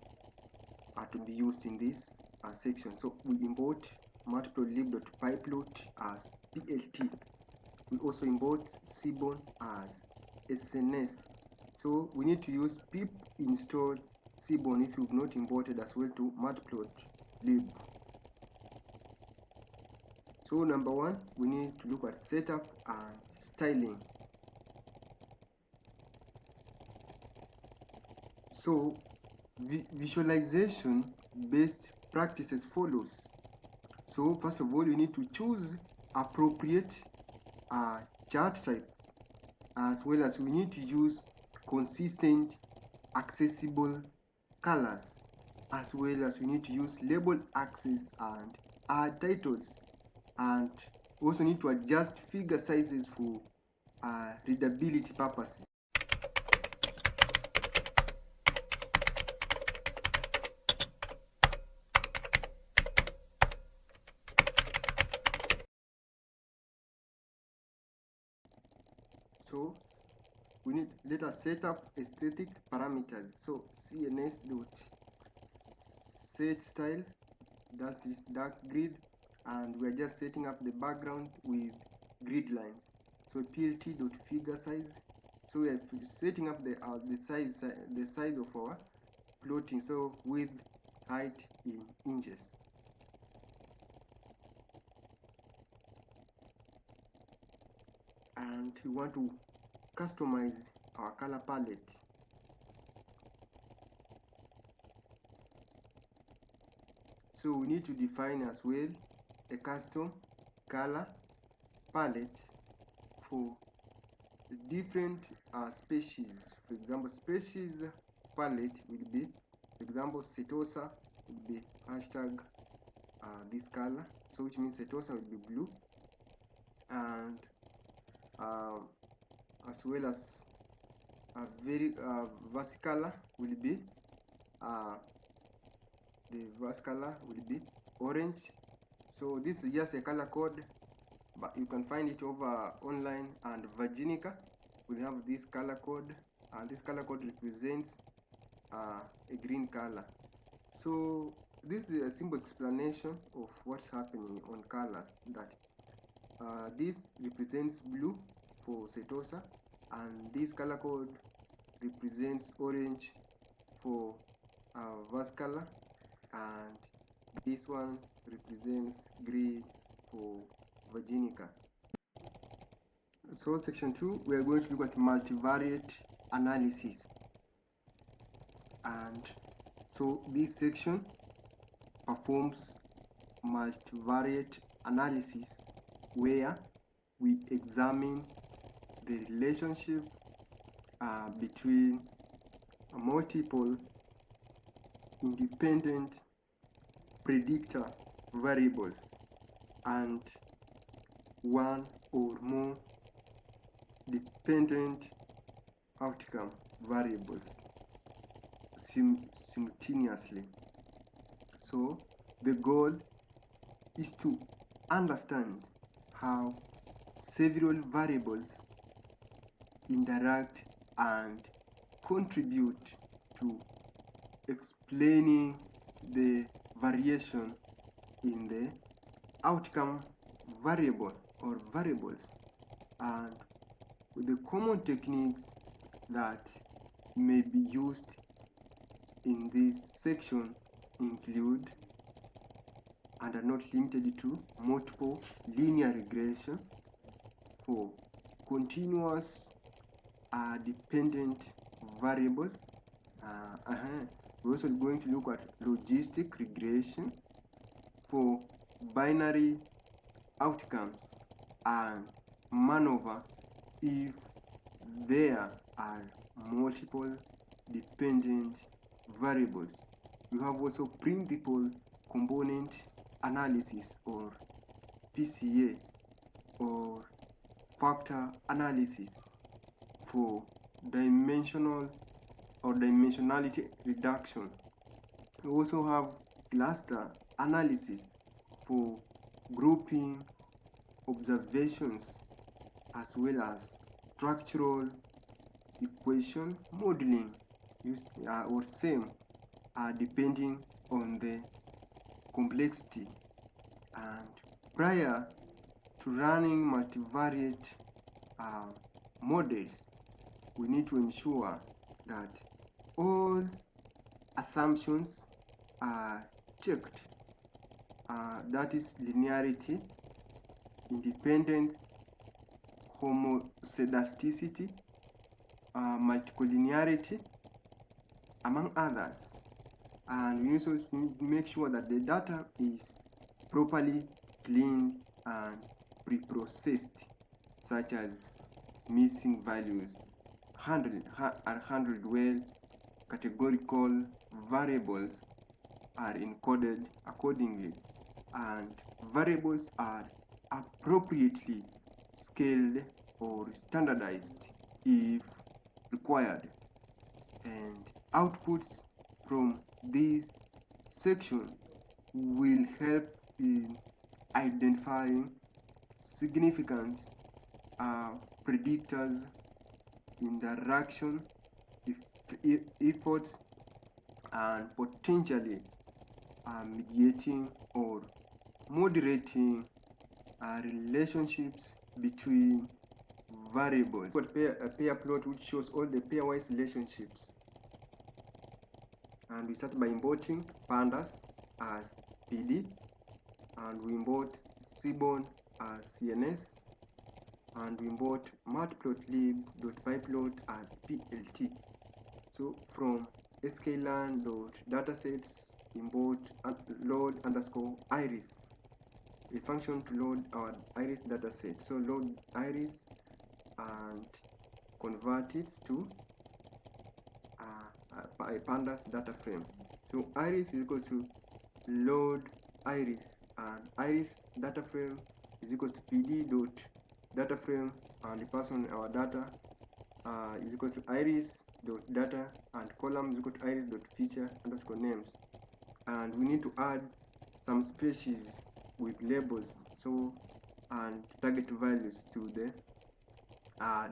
to be used in this section. So we import matplotlib.pyplot as PLT. We also import Seaborn as SNS. So we need to use pip install Seaborn if you've not imported as well to Matplotlib. So number one, we need to look at setup and styling. So visualization best practices follows. So first of all, you need to choose appropriate chart type, as well as we need to use consistent accessible colors, as well as we need to use label axes and add titles, and we also need to adjust figure sizes for readability purposes. So we need, let us set up aesthetic parameters. So cns dot set style, that is dark grid, and we're just setting up the background with grid lines. So plt dot figure size. So we are setting up the size of our plotting. So width, height in inches. And we want to customize our color palette. So we need to define as well a custom color palette for different species. For example, species palette will be, for example, Setosa will be hashtag this color, so which means Setosa will be blue, and as well as a very verse color will be the verse color will be orange. So this is just a color code, but you can find it over online, and Virginica will have this color code, and this color code represents a green color. So this is a simple explanation of what's happening on colors, that this represents blue for Setosa, and this color code represents orange for verse color, and this one represents green for Virginica. So section 2, we are going to look at multivariate analysis. And so this section performs multivariate analysis, where we examine the relationship between multiple independent predictor variables and one or more dependent outcome variables simultaneously. So the goal is to understand how several variables interact and contribute to explaining the variation in the outcome variable or variables. And with the common techniques that may be used in this section include and are not limited to multiple linear regression for continuous dependent variables. We're also going to look at logistic regression for binary outcomes and maneuver if there are multiple dependent variables. We have also principal component analysis, or PCA, or factor analysis for dimensional or dimensionality reduction. We also have cluster analysis for grouping observations, as well as structural equation modeling, or same, depending on the complexity. And prior to running multivariate models, we need to ensure that all assumptions are checked. That is linearity, independent homoscedasticity, multicollinearity, among others. And we also need to make sure that the data is properly cleaned and pre-processed, such as missing values are handled well, categorical variables are encoded accordingly, and variables are appropriately scaled or standardized if required. And outputs from this section will help in identifying significant predictors, interaction efforts, and potentially mediating or moderating relationships between variables. But a pair plot which shows all the pairwise relationships. And we start by importing Pandas as PD, and we import Seaborn as CNS, and we import Matplotlib.pyplot as PLT. So from scikit-learn.datasets, import load underscore iris, a function to load our iris dataset. So load iris and convert it to a Pandas data frame. So iris is equal to load iris, and iris data frame is equal to pd dot data frame, and the person our data is equal to iris dot data, and column is equal to iris dot feature underscore names. And we need to add some species with labels, so, and target values to the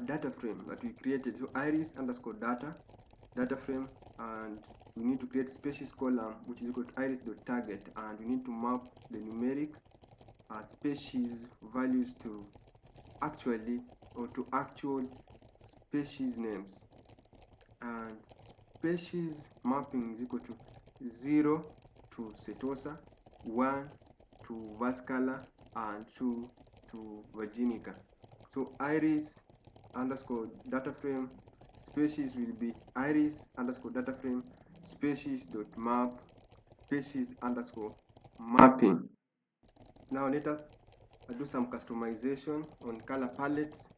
data frame that we created. So iris underscore data frame, and we need to create species column which is equal to iris.target, and we need to map the numeric species values to actual species names. And species mapping is equal to 0 to setosa, 1 to vascular, and 2 to virginica. So iris underscore data frame species will be iris underscore data frame species dot map species underscore mapping. Now let us do some customization on color palettes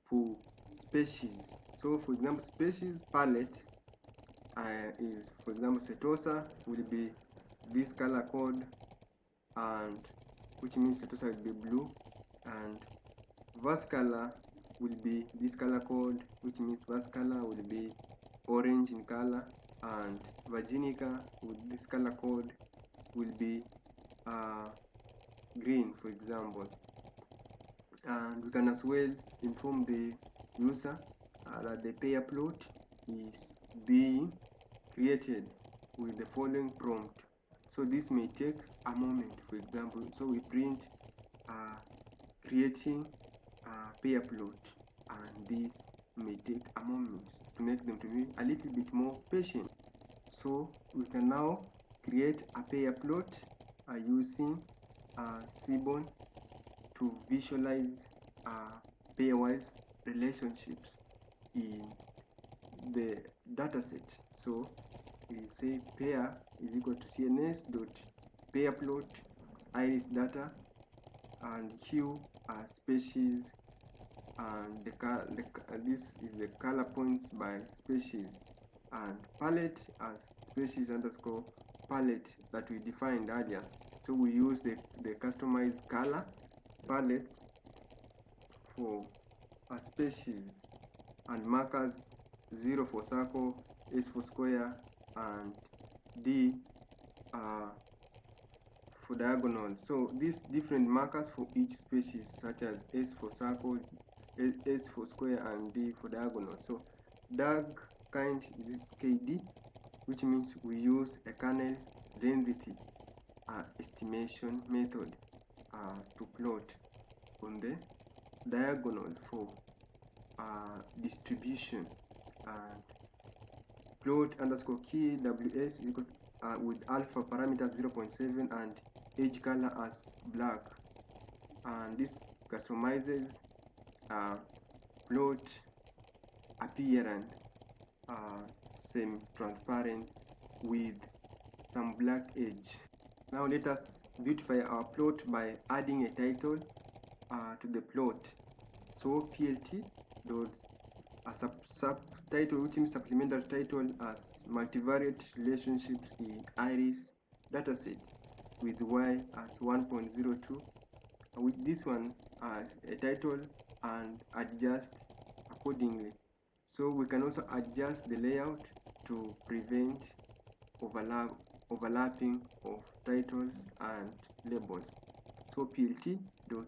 for species. So for example, species palette is, for example, setosa will be this color code, and which means setosa will be blue, and vascular will be this color code, which means vascular will be orange in color, and virginica with this color code will be green, for example. And we can as well inform the user that the pair plot is being created with the following prompt. So this may take a moment, for example. So we print creating pair plot, and this may take a moment to make them to be a little bit more patient. So we can now create a pair plot using Seaborn to visualize pairwise relationships in the dataset. So we say pair is equal to cns dot pair plot iris data and hue species, and this is the color points by species, and palette as species underscore palette that we defined earlier. So we use the customized color palettes for a species, and markers 0 for circle, S for square, and D for diagonal. So these different markers for each species, such as S for circle, S for square, and D for diagonal. So DAG kind is KD, which means we use a kernel density estimation method to plot on the diagonal for distribution, and plot underscore key ws equal with alpha parameter 0.7 and edge color as black, and this customizes plot appearance semi-transparent with some black edge. Now let us beautify our plot by adding a title to the plot. So plt dot a subtitle, which means supplementary title, as multivariate relationships in iris dataset with y as 1.02, with this one as a title, and adjust accordingly. So we can also adjust the layout to prevent overlapping of titles and labels. So plt dot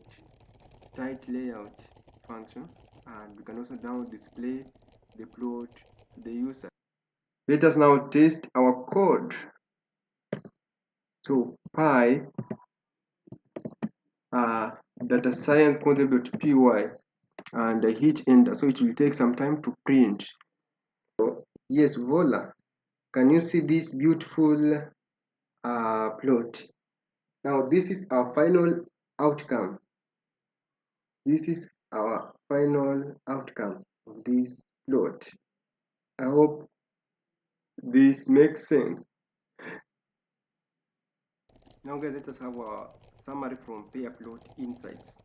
title layout function, and we can also now display the plot to the user. Let us now test our code. So py data science concept.py, and I hit enter, so it will take some time to print. So, yes, voila, can you see this beautiful plot? Now this is our final outcome. This is our final outcome of this plot. I hope this makes sense. Now guys, let us have a summary from pair plot insights.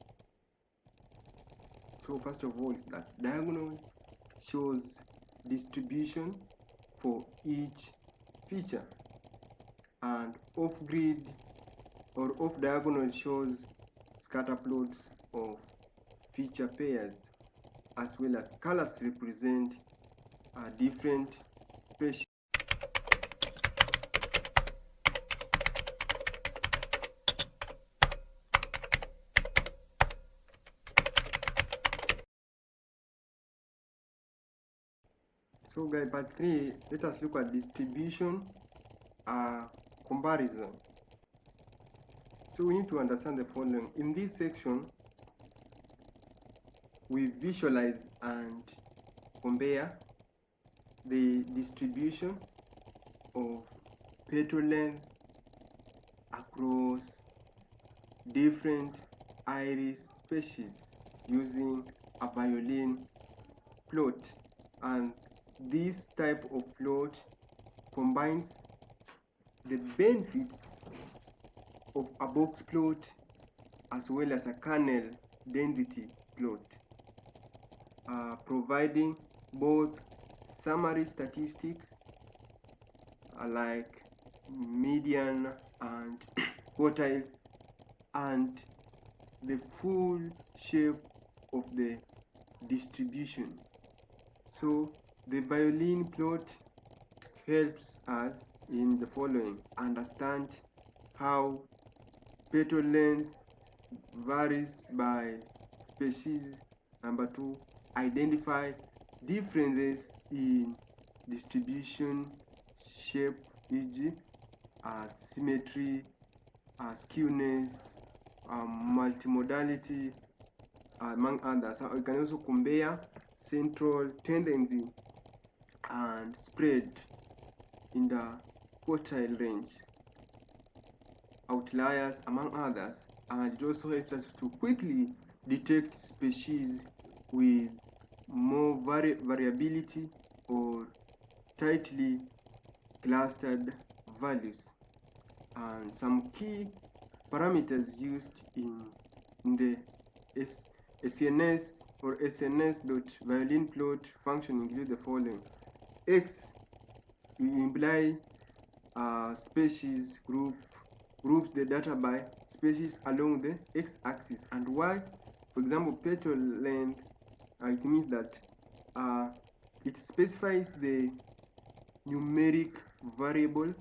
So first of all, is that diagonal shows distribution for each feature, and off-grid or off-diagonal shows scatter plots of feature pairs, as well as colors represent different species. So guys, part 3, let us look at distribution comparison. So we need to understand the following. In this section, we visualize and compare the distribution of petal length across different iris species using a violin plot, and this type of plot combines the benefits of a box plot as well as a kernel density plot, providing both summary statistics like median and quartiles, and the full shape of the distribution. So the violin plot helps us in the following: understand how petal length varies by species. Number 2, identify differences in distribution shape, e.g. symmetry, skewness, multimodality, among others. So we can also compare central tendency and spread in the quartile range, outliers among others, and it also helps us to quickly detect species with more variability or tightly clustered values. And some key parameters used in the SNS or SNS.violinplot function include the following. X imply species groups the data by species along the x-axis, and y, for example, petal length, it means that it specifies the numeric variable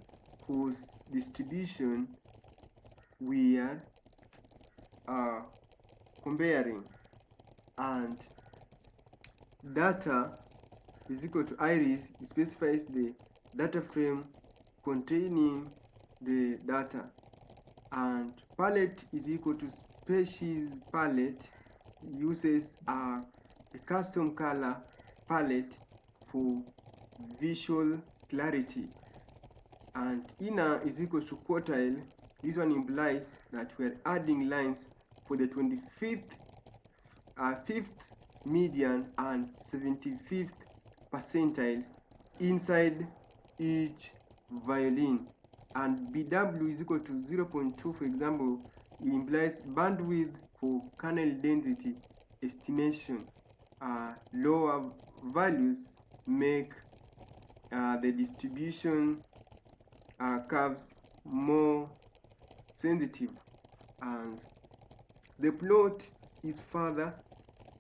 whose distribution we are comparing, and data is equal to iris. It specifies the data frame containing the data, and palette is equal to species palette. Uses a custom color palette for visual clarity, and inner is equal to quartile. This one implies that we're adding lines for the 25th, 5th median and 75th percentiles inside each violin. And BW is equal to 0.2, for example, it implies bandwidth for kernel density estimation. Lower values make the distribution curves more sensitive, and the plot is further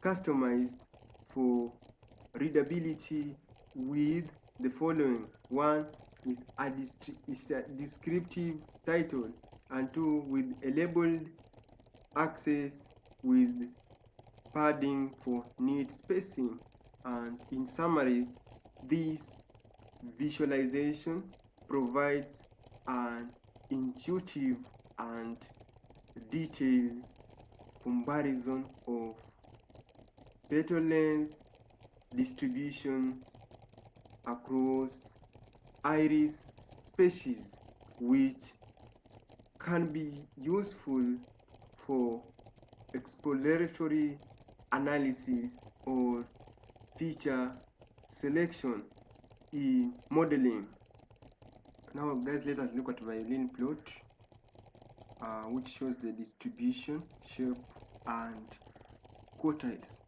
customized for readability with the following. One is a descriptive title, and two, with a labeled axis with padding for neat spacing. And in summary, this visualization provides an intuitive and detailed comparison of petal length distribution across iris species, which can be useful for exploratory analysis or feature selection in modeling. Now guys, let us look at violin plot, which shows the distribution, shape and quartiles.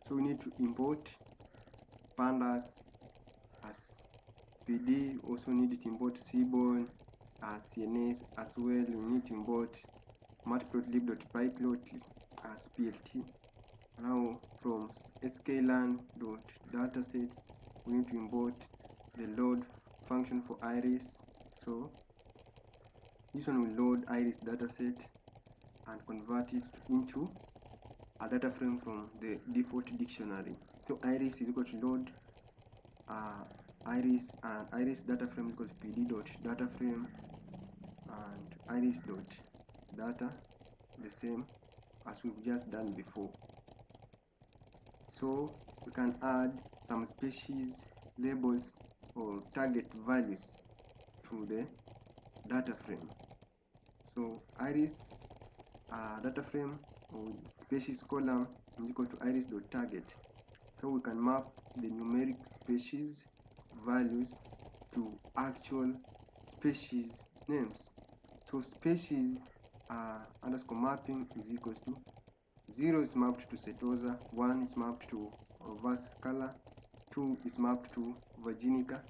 So we need to import Pandas as PD, also need to import Seaborn as CNS as well. We need to import Matplotlib.pyplot as PLT. Now from scikit-learn.datasets, we need to import the load function for iris. So this one will load iris dataset and convert it into a data frame from the default dictionary. So iris is equal to load iris, and iris data frame is equal to pd.dataframe and iris.data, the same as we've just done before. So we can add some species labels or target values to the data frame. So iris data frame with species column is equal to iris.target. So we can map the numeric species values to actual species names. So species underscore mapping is equals to 0 is mapped to setosa, 1 is mapped to vascular, 2 is mapped to virginica,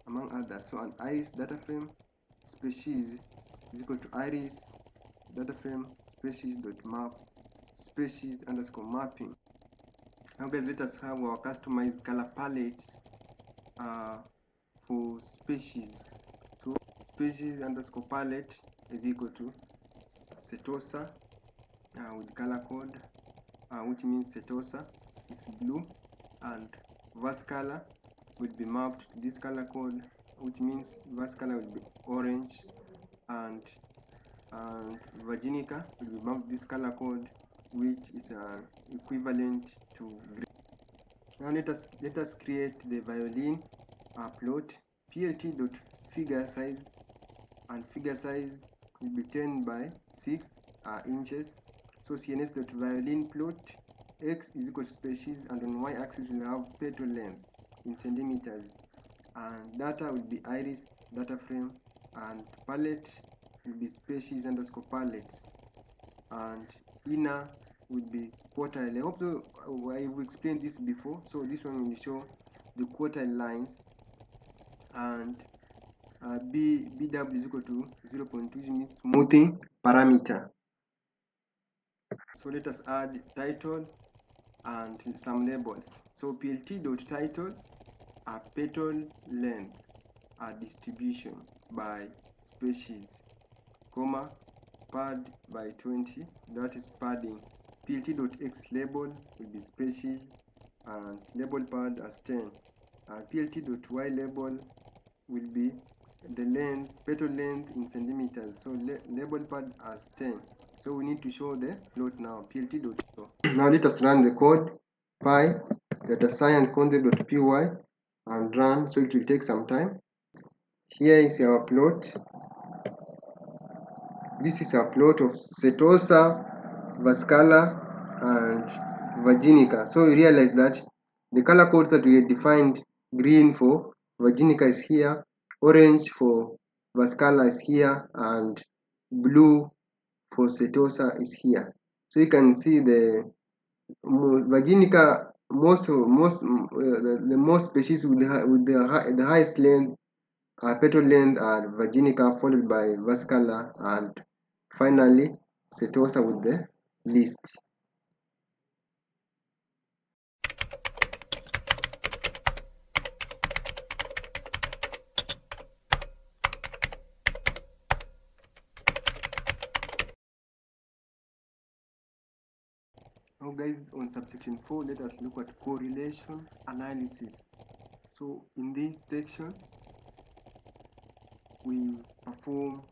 among others. So an iris data frame species is equal to iris data frame species.map species underscore mapping. Now guys, let us have our customized color palette for species. So species underscore palette is equal to setosa with color code, which means setosa is blue, and vascular will be mapped to this color code, which means vascular will be orange, and virginica will be mapped this color code, which is equivalent to green. Now let us create the violin plot. plt.figure size, and figure size will be 10 by 6 inches. So cns.violin plot x is equal to species, and on y-axis we'll have petal length in centimeters, and data will be iris data frame, and palette will be species underscore palette, and inner will be quartile. I hope I've explained this before. So this one will show the quartile lines, and bw is equal to 0.2 smoothing parameter. So let us add title and some labels. So plt.title petal length distribution by species, comma, pad by 20, that is padding. plt.x label will be species and label pad as 10. plt.y label will be the length, petal length in centimeters, so label pad as 10. So we need to show the plot now. plt.show. Now let us run the code. Py data science concept.py and run. So it will take some time. Here is our plot. This is a plot of setosa, vascula, and virginica. So we realize that the color codes that we had defined, green for virginica is here, orange for vascula is here, and blue for setosa is here. So you can see the virginica, the most species with the highest length, petal length, are virginica, followed by vascula, and finally setosa with the least. Now guys, on subsection 4, let us look at correlation analysis. So in this section, we perform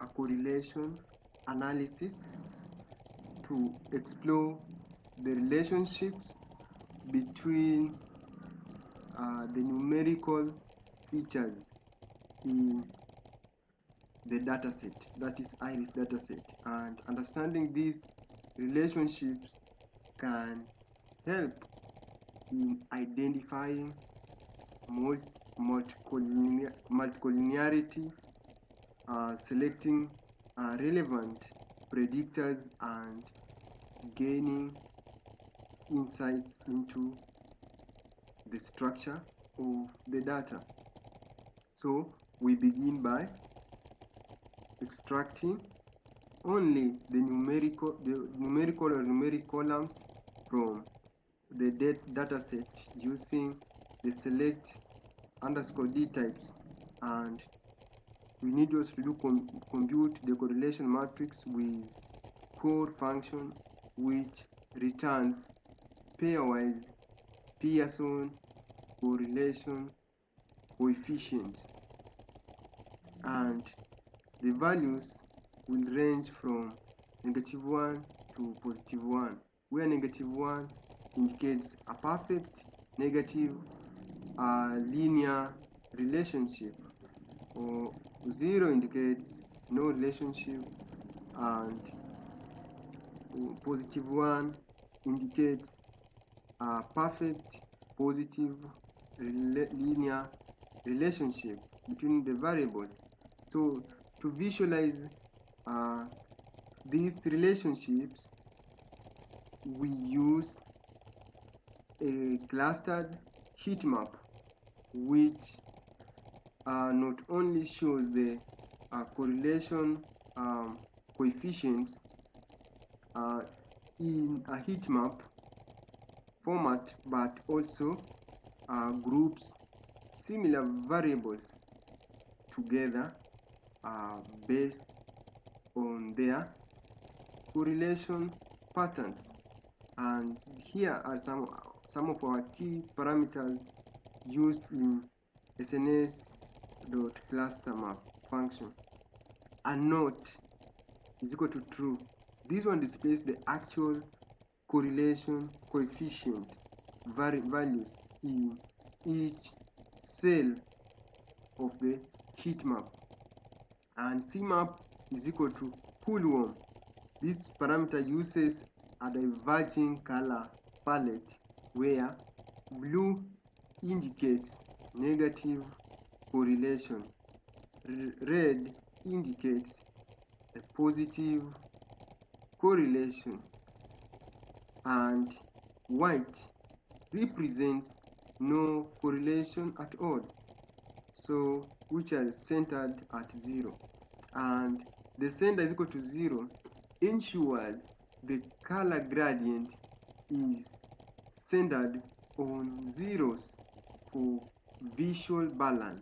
a correlation analysis to explore the relationships between the numerical features in the dataset, that is iris dataset, and understanding these relationships can help in identifying multicollinearity, selecting relevant predictors, and gaining insights into the structure of the data. So we begin by extracting only the numerical or numeric columns from the data set using the select underscore d types, and we need also to compute the correlation matrix with core function, which returns pairwise Pearson correlation coefficient, and the values will range from -1 to +1, where -1 indicates a perfect negative linear relationship, or 0 indicates no relationship, and +1 indicates a perfect positive linear relationship between the variables. So to visualize these relationships, we use a clustered heat map, which not only shows the correlation coefficients in a heat map format, but also groups similar variables together based on their correlation patterns. And here are some of our key parameters used in SNS.clusterMap function. A not is equal to true. This one displays the actual correlation coefficient values in each cell of the heat map, and CMap is equal to coolWarm. This parameter uses a diverging color palette where blue indicates negative correlation, red indicates a positive correlation, and white represents no correlation at all, so which are centered at 0. And the center is equal to 0 ensures the color gradient is centered on zeros for visual balance,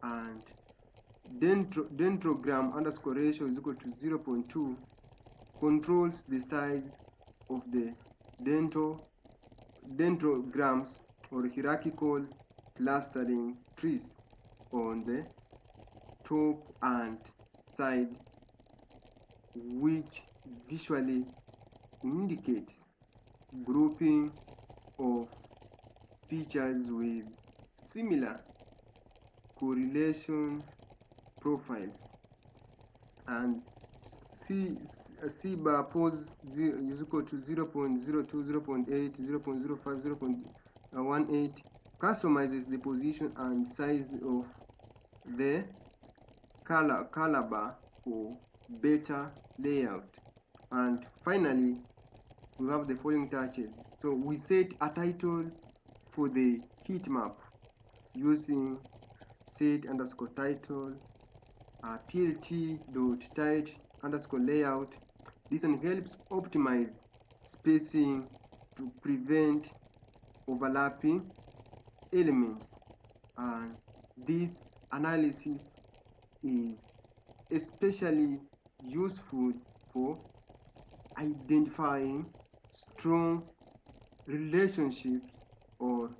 and dendrogram underscore ratio is equal to 0.2 controls the size of the dendrograms or hierarchical clustering trees on the top and side, which visually indicates grouping of features with similar correlation profiles. And C bar pose is equal to 0.02, 0.8, 0.05, 0.18 customizes the position and size of the color bar for better layout. And finally, we have the following touches. So we set a title for the heat map using set underscore title, plt.title_layout. This one helps optimize spacing to prevent overlapping elements, and this analysis is especially useful for identifying strong relationships or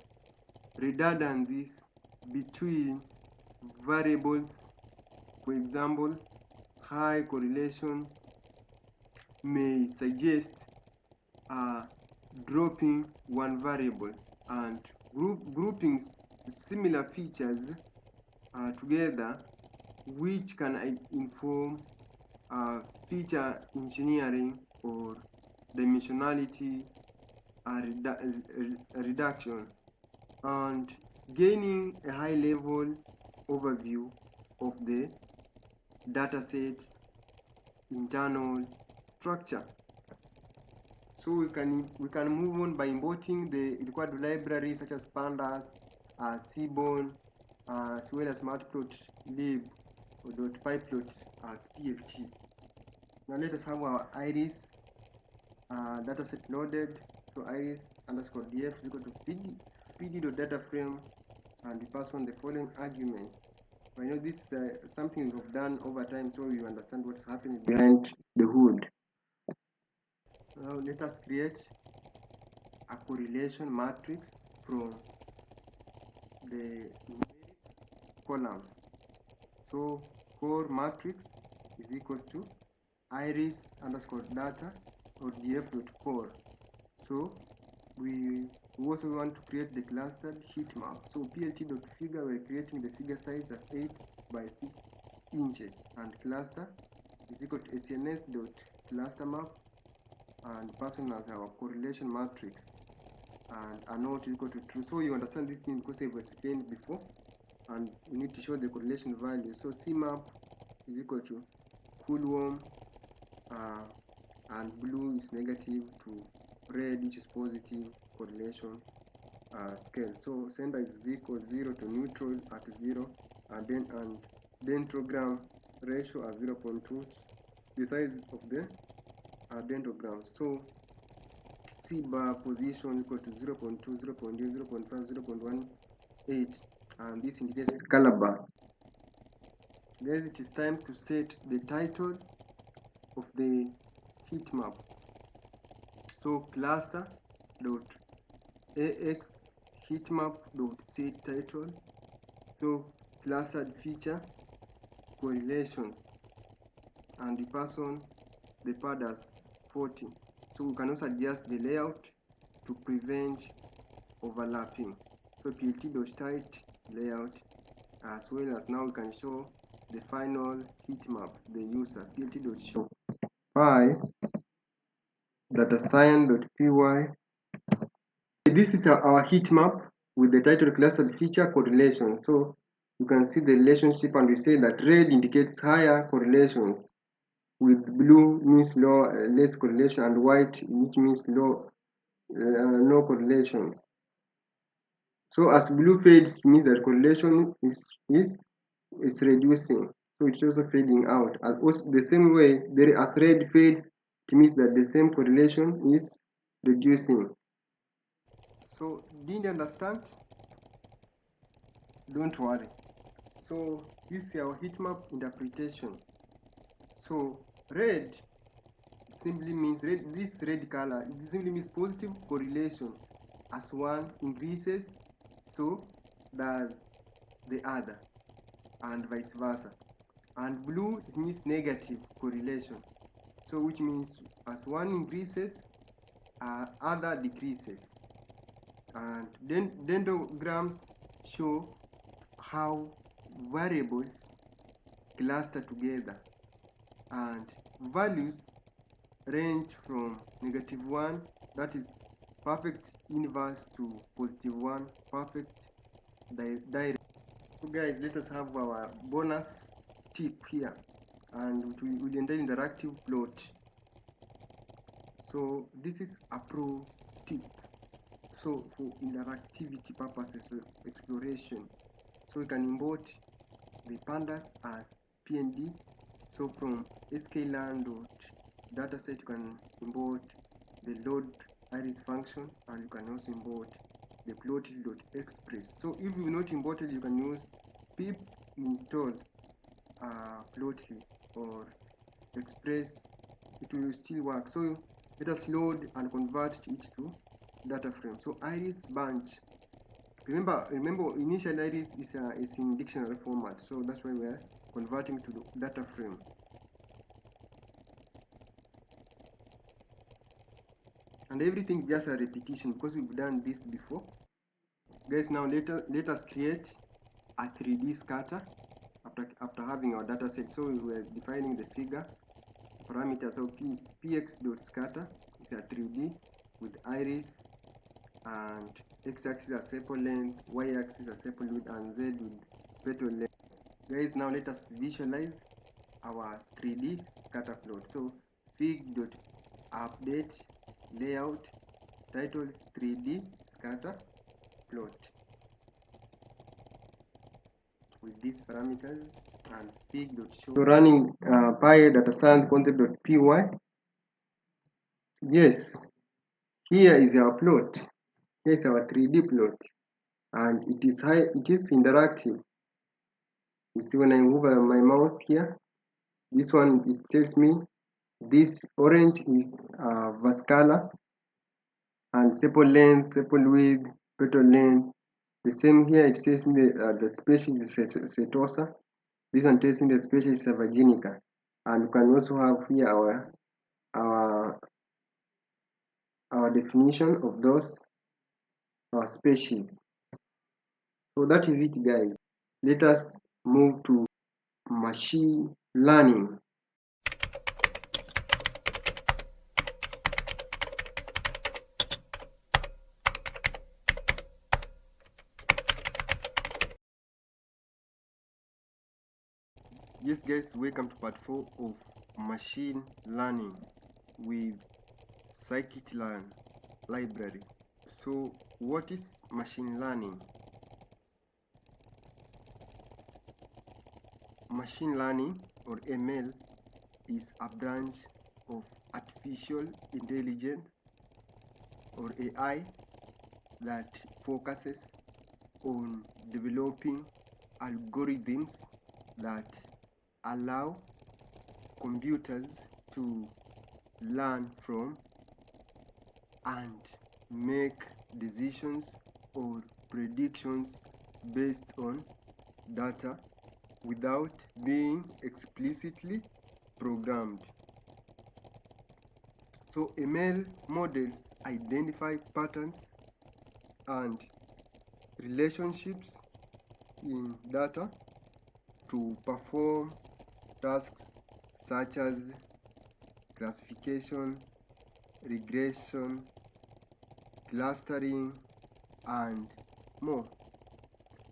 redundancies between variables. For example, high correlation may suggest dropping one variable, and grouping similar features together, which can inform feature engineering or dimensionality reduction, and gaining a high-level overview of the dataset's internal structure. So we can move on by importing the required libraries such as Pandas, Seaborn, as well as Matplotlib or .pyplot as PFT. Now let us have our iris dataset loaded. So iris underscore df is equal to pd.dataframe, and we pass on the following arguments. I know this is something we've done over time, so you understand what's happening behind the hood. Now let us create a correlation matrix from the numeric columns. So core matrix is equals to iris underscore data or df.core. So we also want to create the clustered heat map. So plt.figure, we're creating the figure size as 8 by 6 inches, and cluster is equal to SNS.clusterMap, and person as our correlation matrix, and a note is equal to true. So you understand this thing because we've explained before, and we need to show the correlation value. So CMap is equal to coolWarm, and blue is negative to red, which is positive correlation scale. So center is equal 0 to neutral at 0, and then dendrogram ratio at 0.2, the size of the dendrograms. So C bar position equal to 0.2, 0.8, 0.5, 0.18, and this indicates color bar. Then it is time to set the title of the heat map. So cluster dot ax heatmap dot set title. So clustered feature correlations, and we pass on the Pandas 40. So we can also adjust the layout to prevent overlapping. So plt.tight layout, as well as now we can show the final heat map, the user plt.show py datascience.py. This is our heat map with the title clustered feature correlation. So you can see the relationship, and we say that red indicates higher correlations, with blue means less correlation, and white, which means no correlation. So as blue fades, means that correlation is reducing. So it's also fading out. And also the same way, as red fades, it means that the same correlation is reducing. So didn't understand? Don't worry. So this is our heat map interpretation. So red simply means this red color, it simply means positive correlation. As one increases, so does the other, and vice versa. And blue, it means negative correlation, so which means as one increases, other decreases. And then dendrograms show how variables cluster together, and values range from -1, that is perfect inverse, to +1, perfect direct. So guys, let us have our bonus tip here, and we enter interactive plot. So this is a pro tip, so for interactivity purposes, exploration. So we can import the pandas as pnd. So from scikit-learn.dataset, you can import the load iris function, and you can also import the plotly.express. So if you not imported, you can use pip install plotly or express, it will still work. So let us load and convert it to data frame. So iris bunch, remember initial iris is in dictionary format, so that's why we are converting to the data frame. And everything just a repetition, because we've done this before. Guys, now let us create a 3D scatter after having our data set. So we were defining the figure parameters of px.scatter is a 3D with iris, and x-axis a sample length, y-axis a sample width, and z with petal length. Guys, now let us visualize our 3D scatter plot. So fig.update layout title 3D scatter plot with these parameters, and fig.show. So running py datascience concept.py. Yes, here is our plot. Here's our 3D plot, and it is interactive. You see, when I move my mouse here, this one, it tells me this orange is vascular, and sample length, sample width, petal length. The same here, it says me the species is setosa. This one tells me the species is virginica, and we can also have here our definition of those species. So that is it, guys. Let us move to machine learning. Yes guys, welcome to part 4 of machine learning with scikit-learn library. So what is machine learning? Machine learning, or ML, is a branch of artificial intelligence, or AI, that focuses on developing algorithms that allow computers to learn from and make decisions or predictions based on data without being explicitly programmed. So ML models identify patterns and relationships in data to perform tasks such as classification, regression, clustering, and more.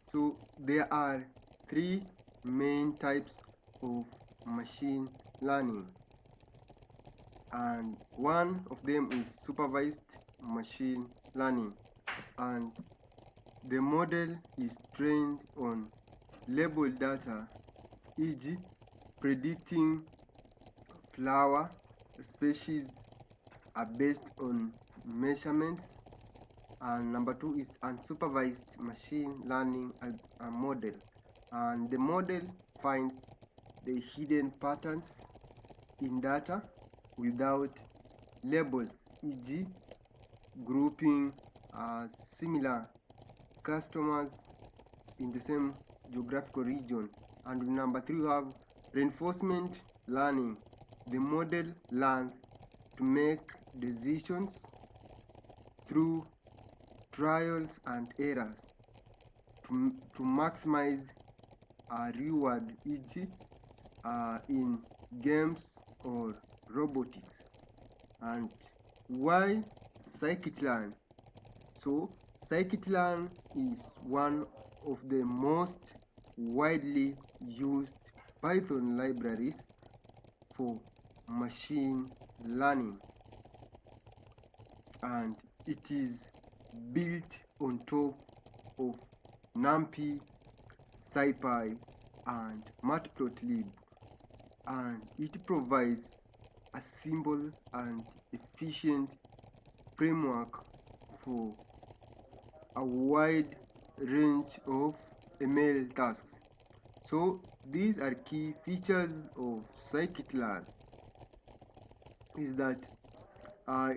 So there are three main types of machine learning, and one of them is supervised machine learning, and the model is trained on labeled data, e.g. predicting flower species are based on measurements. And number two is unsupervised machine learning model, and the model finds the hidden patterns in data without labels, e.g. grouping similar customers in the same geographical region. And number three, we have reinforcement learning. The model learns to make decisions through trials and errors to maximize reward, e.g. In games or robotics. And why scikit-learn? So scikit-learn is one of the most widely used Python libraries for machine learning, and it is built on top of NumPy, SciPy, and Matplotlib, and it provides a simple and efficient framework for a wide range of ML tasks. So these are key features of scikit-learn, is that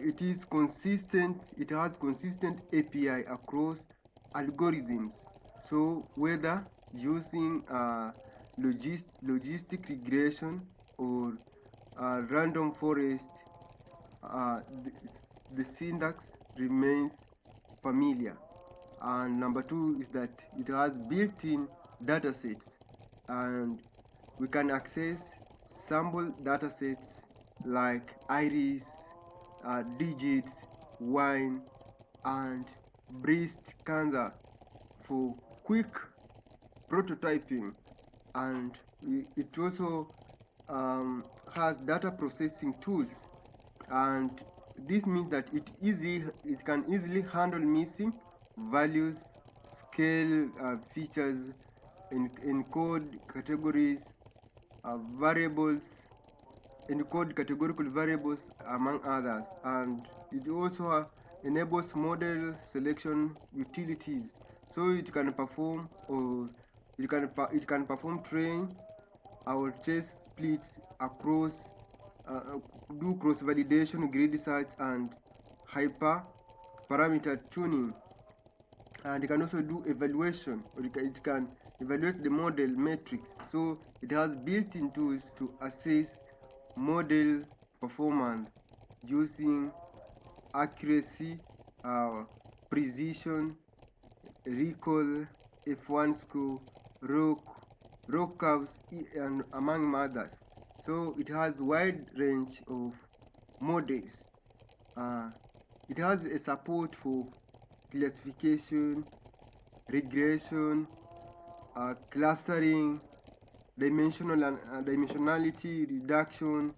it is consistent, it has consistent API across algorithms. So whether using logistic regression or random forest, the syntax remains familiar. And number two is that it has built-in datasets, and we can access sample datasets like iris, digits, wine, and breast cancer for quick prototyping. And it also has data processing tools, and this means that it can easily handle missing values, scale features, encode categories, variables, encode categorical variables, among others. And it also enables model selection utilities, so it can perform train or test splits across, do cross validation, grid search, and hyper parameter tuning. And it can also do evaluation, or it can evaluate the model metrics. So it has built-in tools to assess model performance using accuracy, precision, recall, F1 score, row curves, and among others. So it has wide range of models. It has a support for classification, regression, clustering, dimensionality reduction,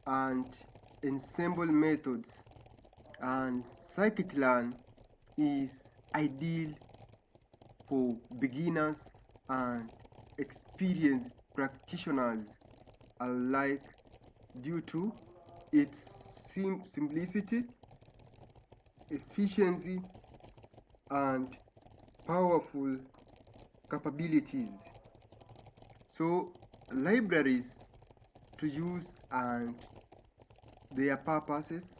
and ensemble methods. And scikit-learn is ideal for beginners and experienced practitioners alike due to its simplicity, efficiency, and powerful capabilities. So libraries to use and their purposes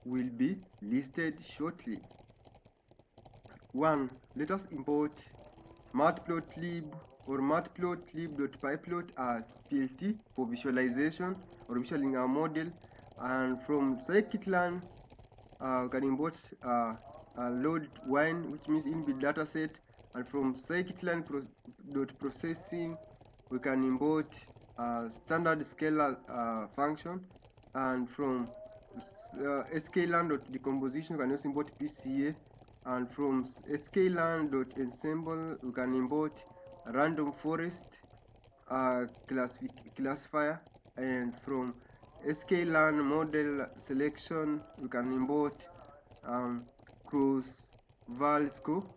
will be listed shortly. 1. Let us import Matplotlib or matplotlib.pyplot as PLT for visualization or visualizing our model. And from scikit-learn, we can import load one, which means inbuilt dataset, and from scikit-learn processing we can import standard scalar function, and from sklearn.decomposition we can also import PCA, and from sklearn.ensemble we can import random forest classifier, and from sklearn model selection we can import cross val scope.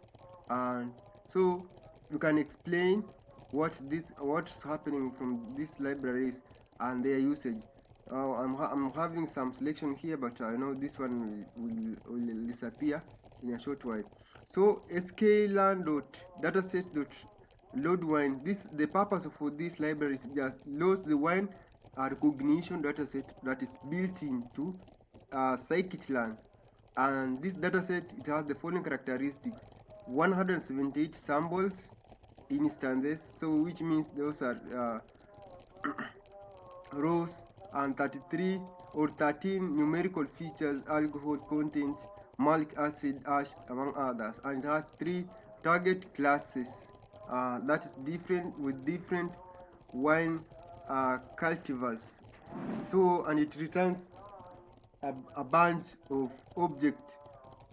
And so you can explain what's happening from these libraries and their usage. I'm having some selection here, but I know this one will disappear in a short while. So sklearn.datasets.load wine. The purpose for this library is just loads the wine recognition dataset that is built into scikit-learn. And this dataset, it has the following characteristics: 178 samples instances, so which means those are rows, and 33 or 13 numerical features: alcohol content, malic acid, ash, among others. And it has 3 target classes that is different with different wine cultivars. So, and it returns a bunch of objects,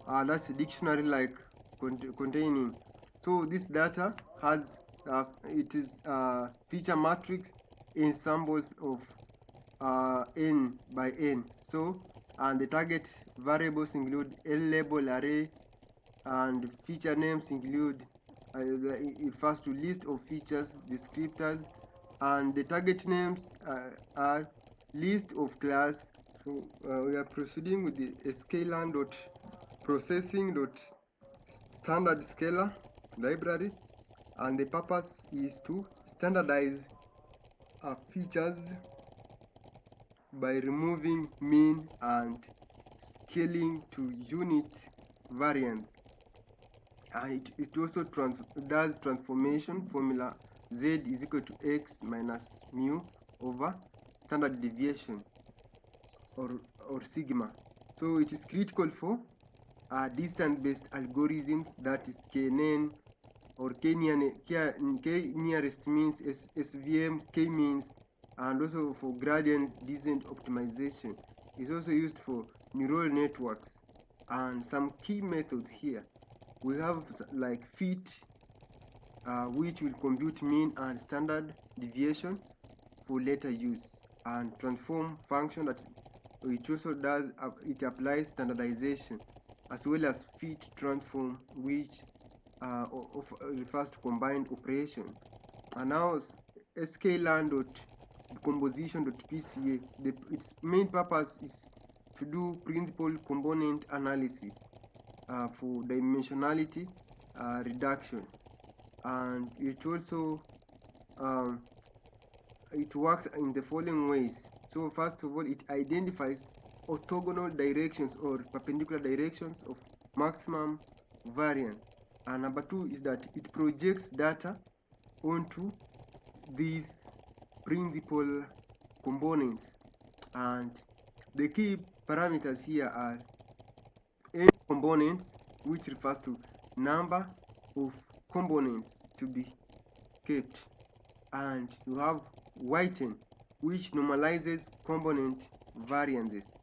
that's a dictionary like containing. So this data has it is feature matrix in samples of n by n. So, and the target variables include label array, and feature names include it refers to list of features descriptors, and the target names are list of class. So we are proceeding with the sklearn.processing.standard scalar library, and the purpose is to standardize features by removing mean and scaling to unit variant. And it also does transformation formula: z is equal to x minus mu over standard deviation, or sigma. So it is critical for distance-based algorithms, that is KNN or K nearest means, SVM, K means, and also for gradient descent optimization. It's also used for neural networks. And some key methods here, we have like fit, which will compute mean and standard deviation for later use, and transform function that it also does it applies standardization, as well as fit transform, which refers to combined operation. And now sklearn.decomposition.pca, its main purpose is to do principal component analysis for dimensionality reduction. And it also it works in the following ways. So first of all, it identifies orthogonal directions or perpendicular directions of maximum variance. And number 2 is that it projects data onto these principal components. And the key parameters here are n components, which refers to number of components to be kept, and you have whiten, which normalizes component variances,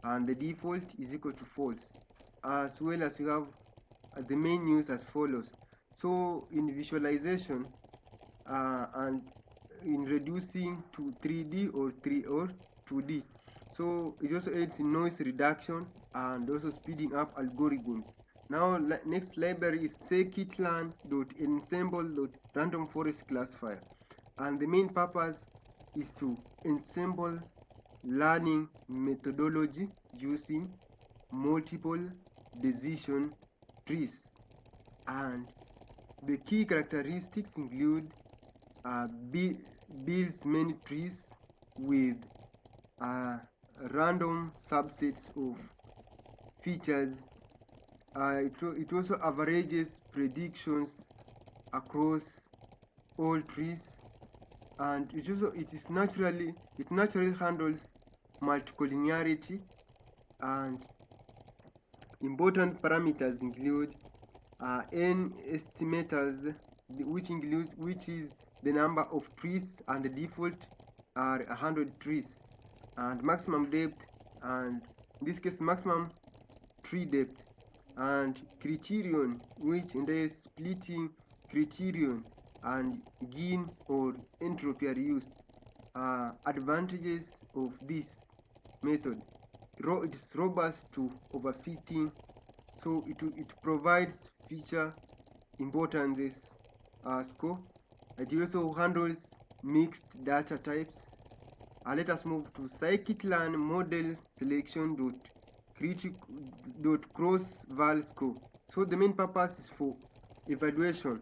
and the default is equal to false, as well as you have the menus as follows. So in visualization and in reducing to 3D or 2D, so it also aids in noise reduction and also speeding up algorithms. Now next library is scikit-learn.ensemble.random forest classifier, and the main purpose is to ensemble learning methodology using multiple decision trees. And the key characteristics include builds many trees with random subsets of features. It also averages predictions across all trees, and it naturally handles multicollinearity, and Important parameters include n estimators, which is the number of trees, and the default are 100 trees, and maximum depth, and in this case maximum tree depth, and criterion, which entails splitting criterion, and gain or entropy are used. Advantages of this method: it is robust to overfitting, so it provides feature importances score. It also handles mixed data types. Let us move to scikit-learn model selection cross val score. So the main purpose is for evaluation.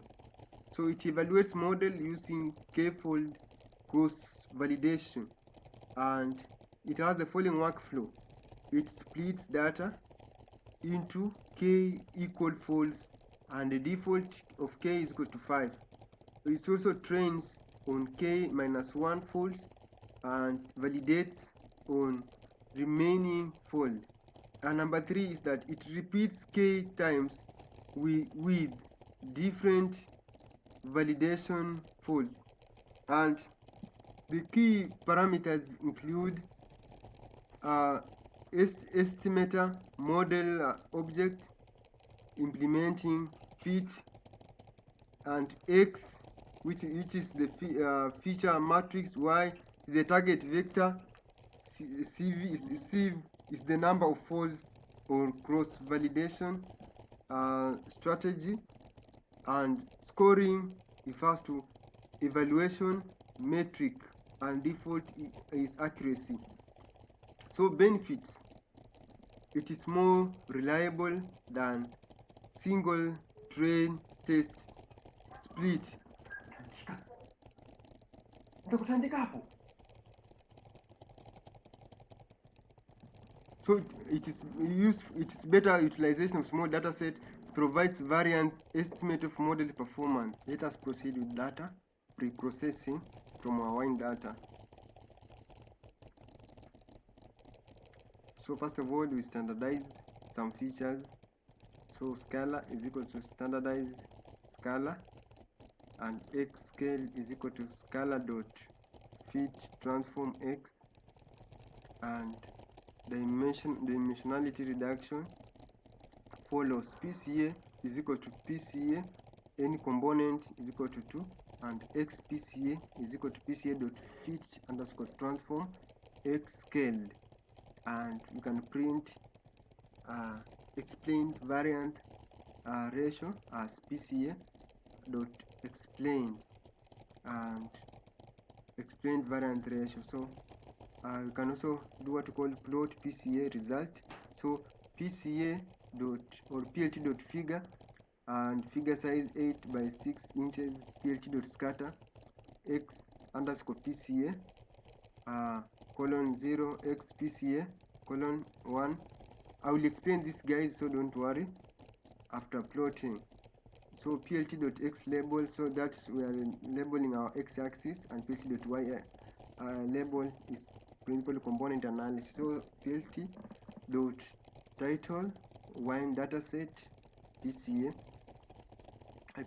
So it evaluates model using k-fold cross validation, and it has the following workflow. It splits data into k equal folds, and the default of k is equal to 5. It also trains on k minus 1 folds and validates on remaining fold. And number 3 is that it repeats k times with different validation folds. And the key parameters include estimator, model object, implementing fit, and x, which is the feature matrix, y is the target vector, cv is the number of folds or cross validation strategy, and scoring refers to evaluation metric, and default is accuracy. So benefits: it is more reliable than single train test split. So it is better utilization of small data set, provides variant estimate of model performance. Let us proceed with data pre-processing from our wine data. So first of all, we standardize some features. So scalar is equal to standardized scalar, and x scale is equal to scalar dot fit transform x, and dimensionality reduction follows PCA is equal to PCA any component is equal to 2, and x PCA is equal to PCA dot fit underscore transform x scaled, and you can print explained variant ratio as PCA dot explain and explained variant ratio. So you can also do what you call plot PCA result. So PCA dot or PLT dot figure, and figure size 8 by 6 inches, PLT dot scatter x underscore PCA colon 0 x PCA colon 1. I will explain this, guys, so don't worry after plotting. So PLT dot x label, so that's we are labeling our x-axis, and PLT dot y label is principal component analysis. So PLT dot title wine dataset PCA,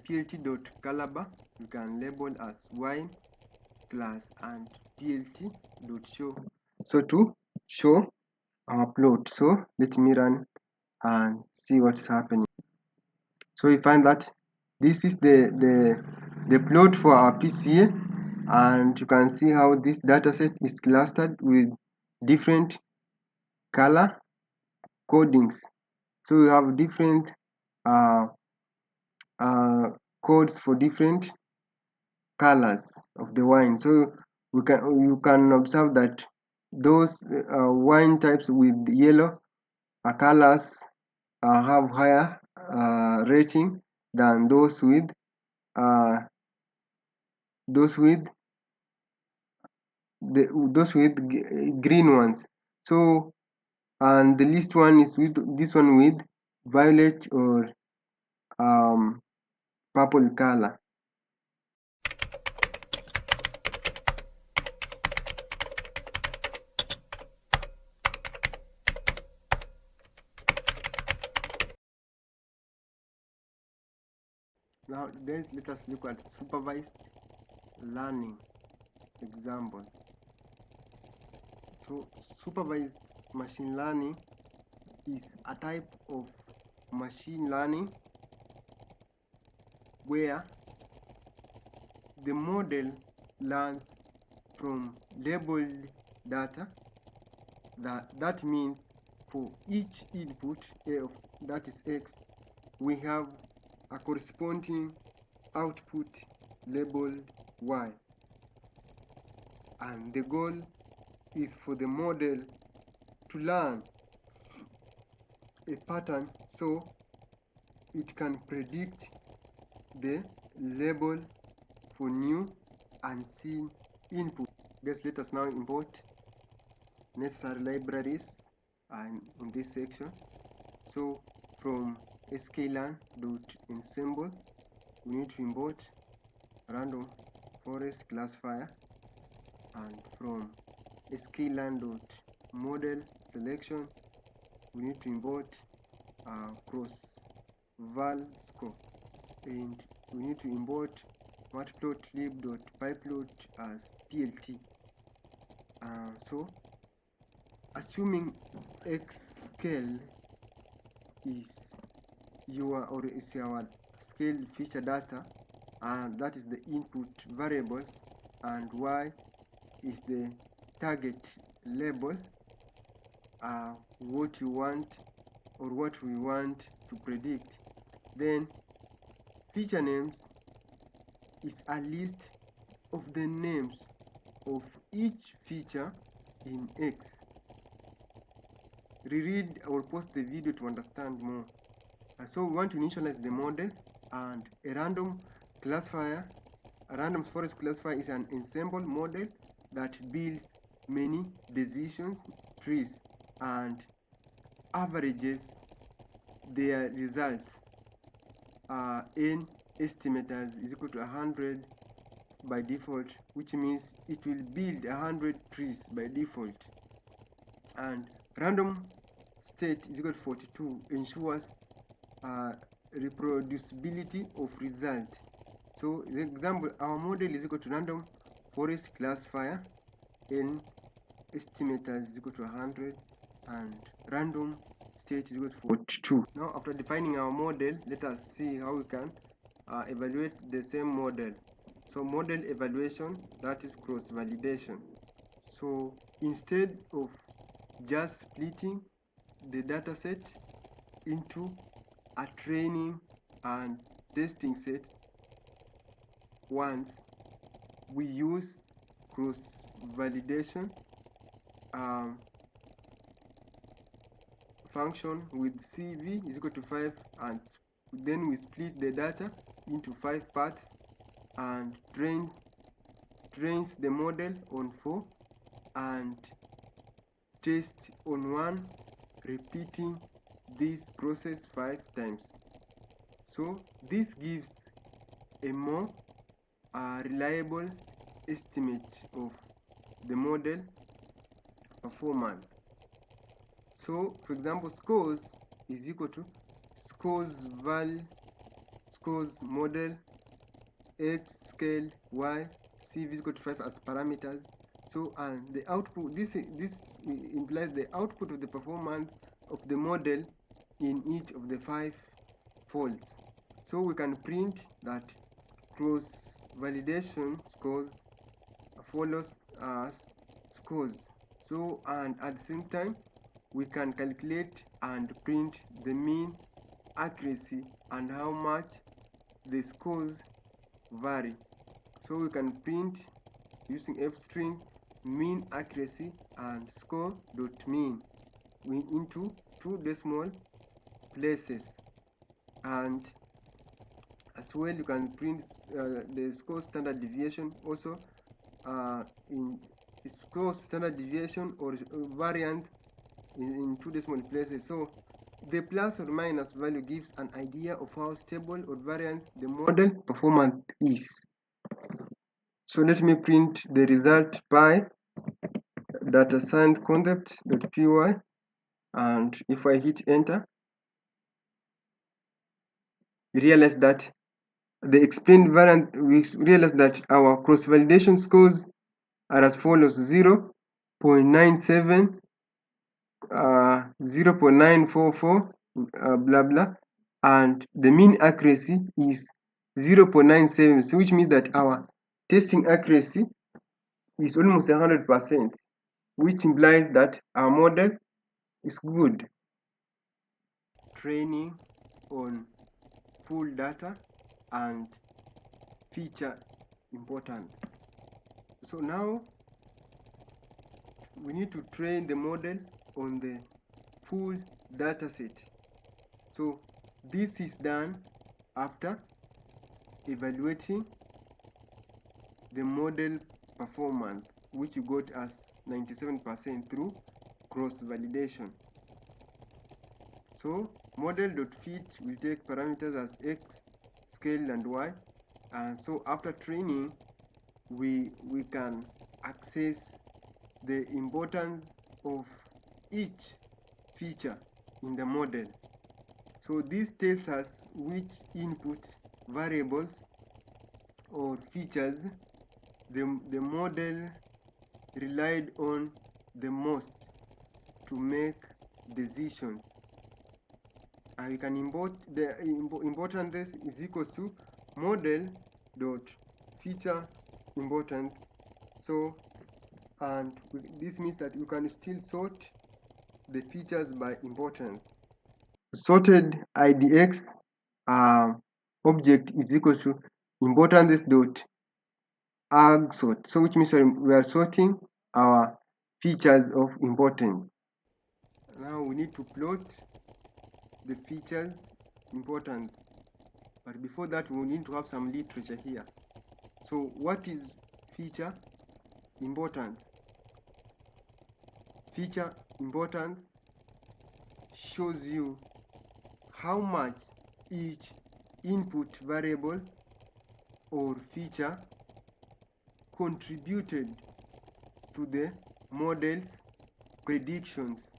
PLT dot caliber you can label as wine class, and PLT dot show, so to show our plot. So let me run and see what's happening. So we find that this is the plot for our PCA, and you can see how this dataset is clustered with different color codings. So we have different codes for different colors of the wine. So you can observe that those wine types with yellow colors have higher rating than those with green ones. So and the least one is with this one with violet or purple color. Now then let us look at supervised learning example. So supervised machine learning is a type of machine learning where the model learns from labeled data. That means for each input of that is x, we have a corresponding output labeled y, and the goal is for the model to learn a pattern so it can predict the label for new unseen input. Let us now import necessary libraries and in this section. So from scikit-learn.ensemble we need to import random forest classifier, and from scikit-learn.model selection we need to import cross val score, and we need to import matplotlib.pyplot as plt. So assuming x scale is our scale feature data, and that is the input variables, and y is the target label, what you want or what we want to predict, then feature names is a list of the names of each feature in X. Reread or pause the video to understand more. So we want to initialize the model, and a random classifier, a random forest classifier is an ensemble model that builds many decision trees and averages their results. N estimators is equal to 100 by default, which means it will build 100 trees by default, and random state is equal to 42 ensures reproducibility of result. So the example, our model is equal to random forest classifier, N estimators is equal to 100, and random state is equal to 42. Now after defining our model, let us see how we can evaluate the same model. So model evaluation, that is cross validation. So instead of just splitting the data set into a training and testing set once, we use cross validation function with cv is equal to 5, and then we split the data into 5 parts and trains the model on 4 and test on 1, repeating this process 5 times. So this gives a more reliable estimate of the model performance. So for example, scores is equal to scores model x scale y cv is equal to 5 as parameters. So and the output, this implies the output of the performance of the model in each of the 5 folds. So we can print that cross validation scores follows as scores. So and at the same time we can calculate and print the mean accuracy and how much the scores vary. So we can print using f string mean accuracy and score dot mean into 2 decimal places, and as well you can print the score standard deviation also in score standard deviation or variant in 2 decimal places. So the plus or minus value gives an idea of how stable or variant the model performance is. So let me print the result by dataScience-concept.py, and if I hit enter, you realize that the explained variant, we realize that our cross-validation scores are as follows: 0.97, 0.944, blah blah, and the mean accuracy is 0.97, so which means that our testing accuracy is almost 100%, which implies that our model is good. Training on full data and feature important. So now we need to train the model on the full data set. So this is done after evaluating the model performance, which you got as 97% through cross-validation. So model.fit will take parameters as x, scale, and y, and so after training we can access the importance of each feature in the model. So this tells us which input variables or features the model relied on the most to make decisions. And we can import the importance is equals to model dot feature importance. So, and this means that you can still sort the features by importance. Sorted IDX object is equal to importance dot arg sort. So which means we are sorting our features of importance. Now we need to plot the features important, but before that we need to have some literature here. So what is feature important? Feature important shows you how much each input variable or feature contributed to the model's predictions.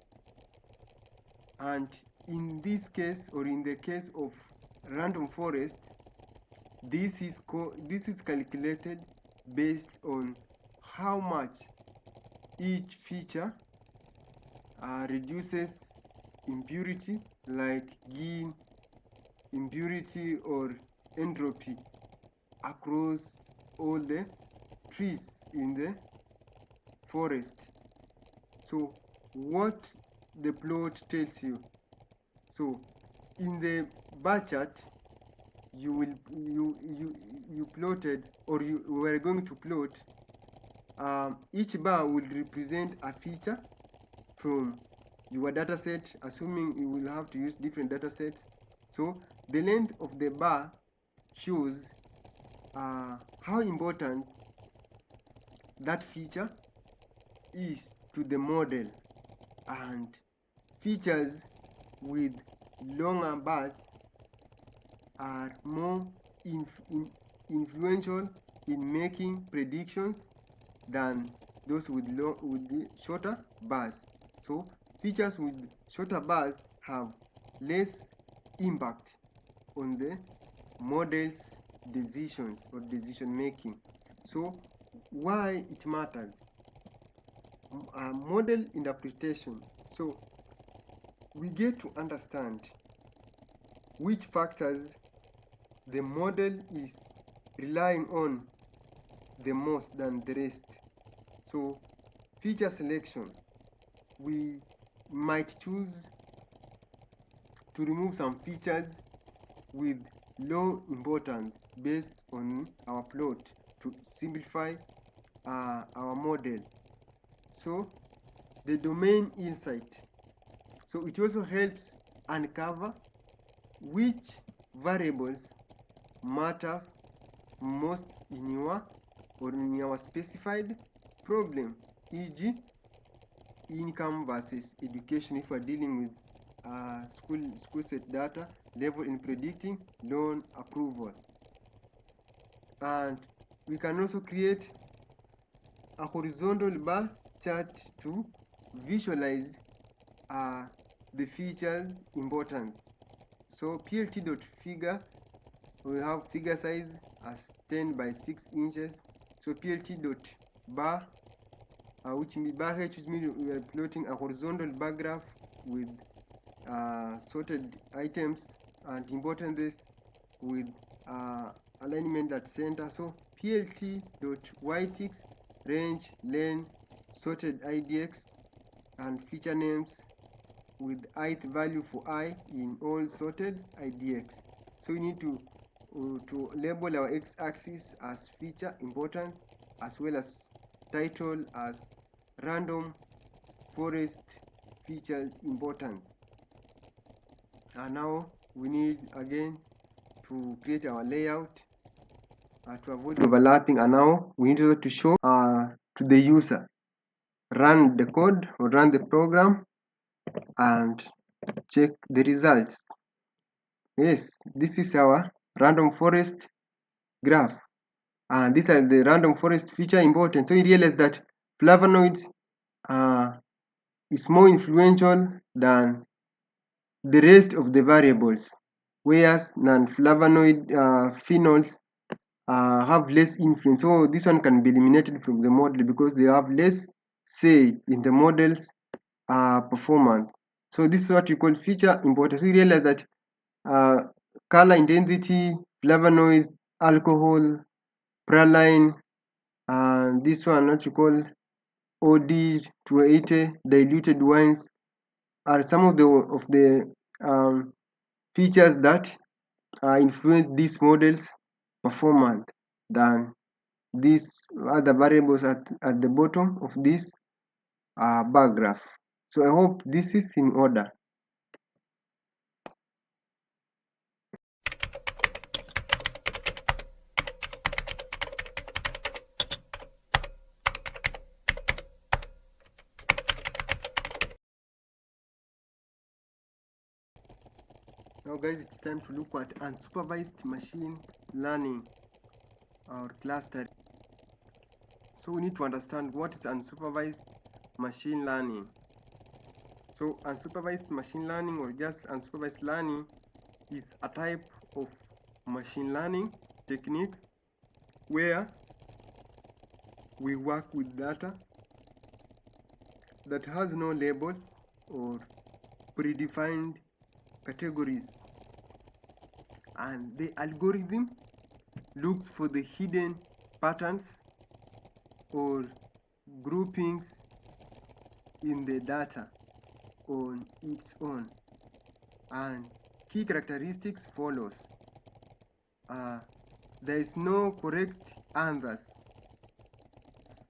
And in this case, or in the case of random forest, this is calculated based on how much each feature reduces impurity like gain, impurity, or entropy across all the trees in the forest. So what the plot tells you, so in the bar chart you plotted, or you were going to plot, each bar will represent a feature from your data set, assuming you will have to use different data sets. So the length of the bar shows how important that feature is to the model, and features with longer bars are more influential in making predictions than those with the shorter bars. So features with shorter bars have less impact on the model's decisions or decision making. So why it matters? Model interpretation. So we get to understand which factors the model is relying on the most than the rest. So feature selection, we might choose to remove some features with low importance based on our plot to simplify our model. So the domain insight, so it also helps uncover which variables matter most in your specified problem, e.g. income versus education if we're dealing with school set data, level in predicting loan approval. And we can also create a horizontal bar chart to visualize the features important. So plt.figure we have figure size as 10 by 6 inches. So plt.bar, which means bar h, which means we are plotting a horizontal bar graph with sorted items and importance with alignment at center. So plt.ytix range len sorted idx and feature names with ith value for I in all sorted idx. So we need to label our x-axis as feature important, as well as title as random forest feature important. And now we need again to create our layout to avoid overlapping, and now we need to show to the user, run the code or run the program and check the results. Yes, this is our random forest graph, and these are the random forest feature important. So you realize that flavonoids is more influential than the rest of the variables, whereas non-flavonoid phenols have less influence. So this one can be eliminated from the model because they have less say in the model's performance. So this is what we call feature importance. We realize that color intensity, flavonoids, alcohol, praline, and this one what we call OD 280 diluted wines are some of the features that influence these models' performance than these other variables at the bottom of this bar graph. So I hope this is in order. Now guys, it's time to look at unsupervised machine learning or clustering. So we need to understand what is unsupervised machine learning. So unsupervised machine learning, or just unsupervised learning, is a type of machine learning techniques where we work with data that has no labels or predefined categories, and the algorithm looks for the hidden patterns or groupings in the data on its own, and key characteristics follows. There is no correct answers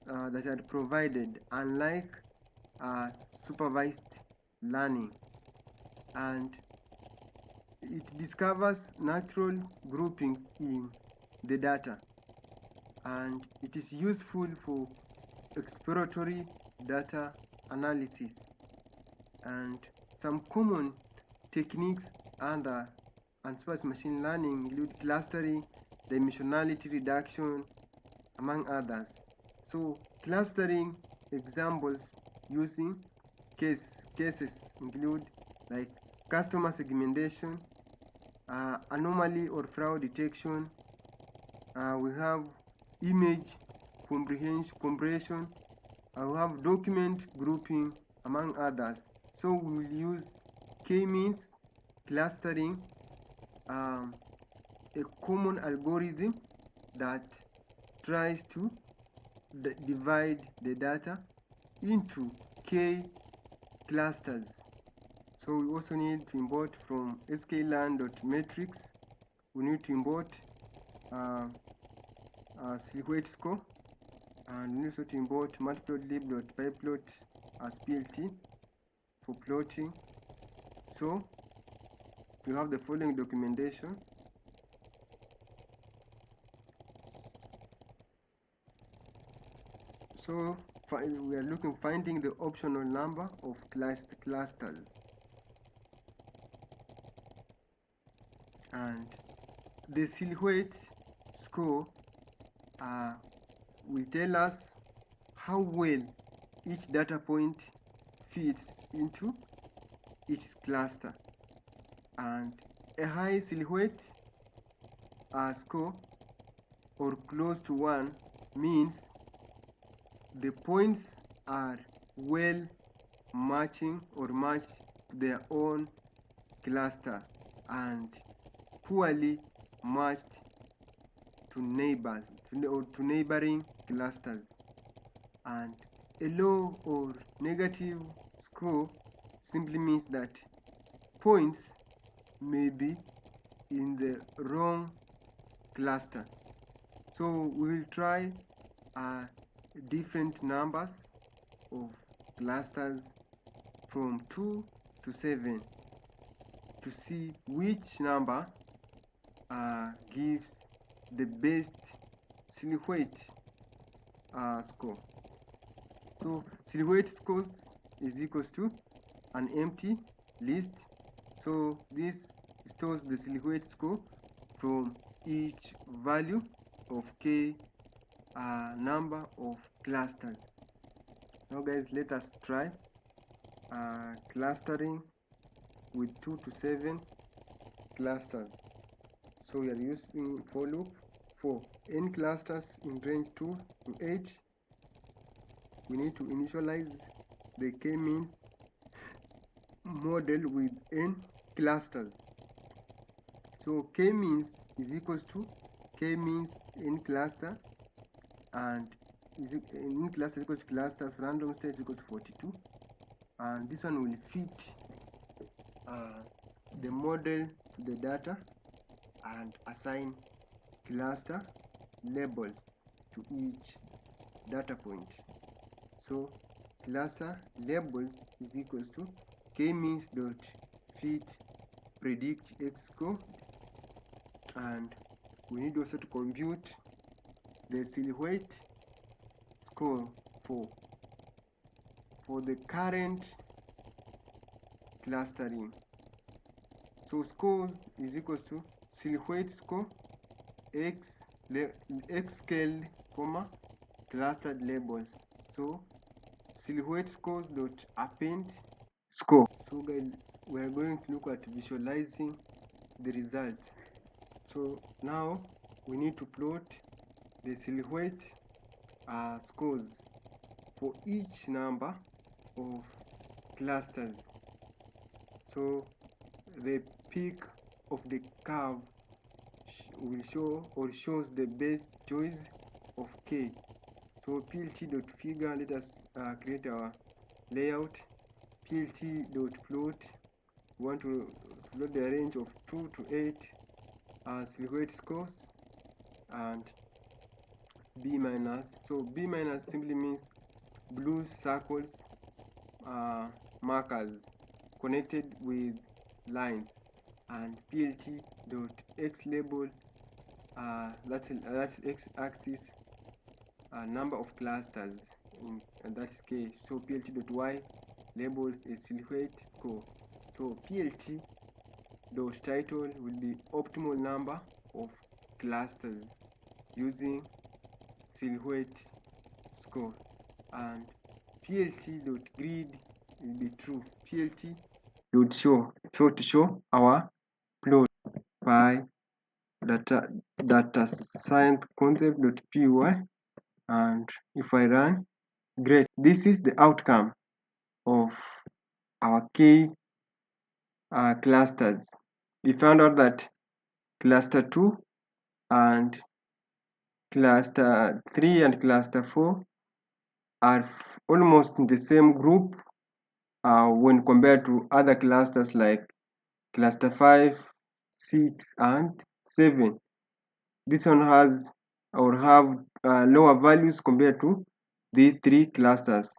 that are provided, unlike supervised learning, and it discovers natural groupings in the data, and it is useful for exploratory data analysis. And some common techniques under unsupervised machine learning include clustering, dimensionality reduction, among others. So clustering examples using cases include like customer segmentation, anomaly or fraud detection. We have image compression. We have document grouping, among others. So we will use k-means clustering, a common algorithm that tries to divide the data into k clusters. So we also need to import from scikit-learn.metrics. We need to import silhouette score, and we need also to import matplotlib.pyplot as plt for plotting. So we have the following documentation. So we are finding the optional number of clusters, and the silhouette score will tell us how well each data point fits into its cluster, and a high silhouette score or close to 1 means the points are well matching or match their own cluster and poorly matched to neighbors or to neighboring clusters. And a low or negative score simply means that points may be in the wrong cluster. So we will try different numbers of clusters from 2 to 7 to see which number gives the best silhouette score. So silhouette scores is equals to an empty list. So this stores the silhouette score from each value of k number of clusters. Now guys, let us try clustering with 2 to 7 clusters. So we are using for loop for n clusters in range 2 to 8. We need to initialize the k-means model with n clusters. So k-means is equals to k-means n cluster, and n cluster equals clusters random state equals 42, and this one will fit the model to the data and assign cluster labels to each data point. So cluster labels is equals to k-means dot fit predict x score, and we need also to compute the silhouette score for the current clustering. So scores is equals to silhouette score x scaled comma clustered labels. So silhouette scores dot append score. So guys, we are going to look at visualizing the results. So now we need to plot the silhouette scores for each number of clusters. So the peak of the curve will show or shows the best choice of k. So plt.figure, let us create our layout. plt.plot, we want to plot the range of 2 to 8 silhouette scores, and b minus. So b minus simply means blue circles markers connected with lines, and plt dot x label, that's x-axis number of clusters in that's k. So plt dot y labels a silhouette score. So plt dot title will be optimal number of clusters using silhouette score, and plt dot grid will be true. Plt dot show, so to show our plot by data science concept dot py, and if I run, great, this is the outcome of our k clusters. We found out that cluster 2 and cluster 3 and cluster 4 are almost in the same group when compared to other clusters like cluster 5, 6 and 7. This one has or have lower values compared to these 3 clusters.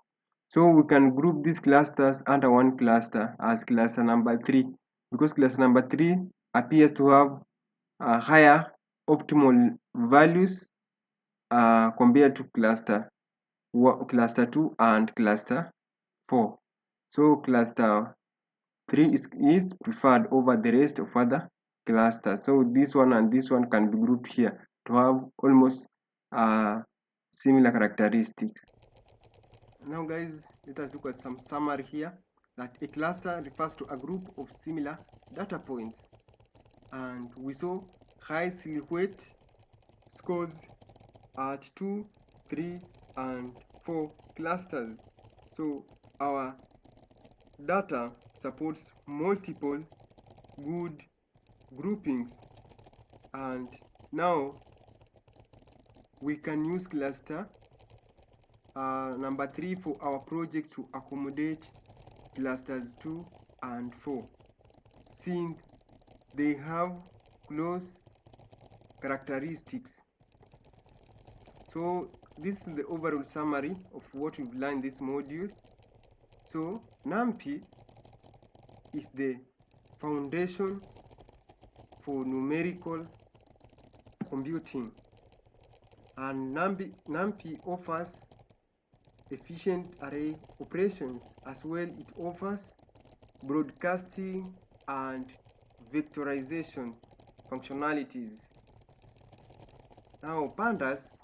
So we can group these clusters under one cluster as cluster number 3, because cluster number 3 appears to have higher optimal values compared to cluster 2 and cluster 4. So cluster 3 is preferred over the rest of other clusters. So this one and this one can be grouped here to have almost similar characteristics. Now guys, let us look at some summary here, that a cluster refers to a group of similar data points, and we saw high silhouette scores at 2, 3, and 4 clusters. So our data supports multiple good groupings, and now we can use cluster number 3 for our project to accommodate clusters 2 and 4, since they have close characteristics. So this is the overall summary of what we've learned in this module. So NumPy is the foundation for numerical computing, and NumPy offers efficient array operations. As well, it offers broadcasting and vectorization functionalities. Now Pandas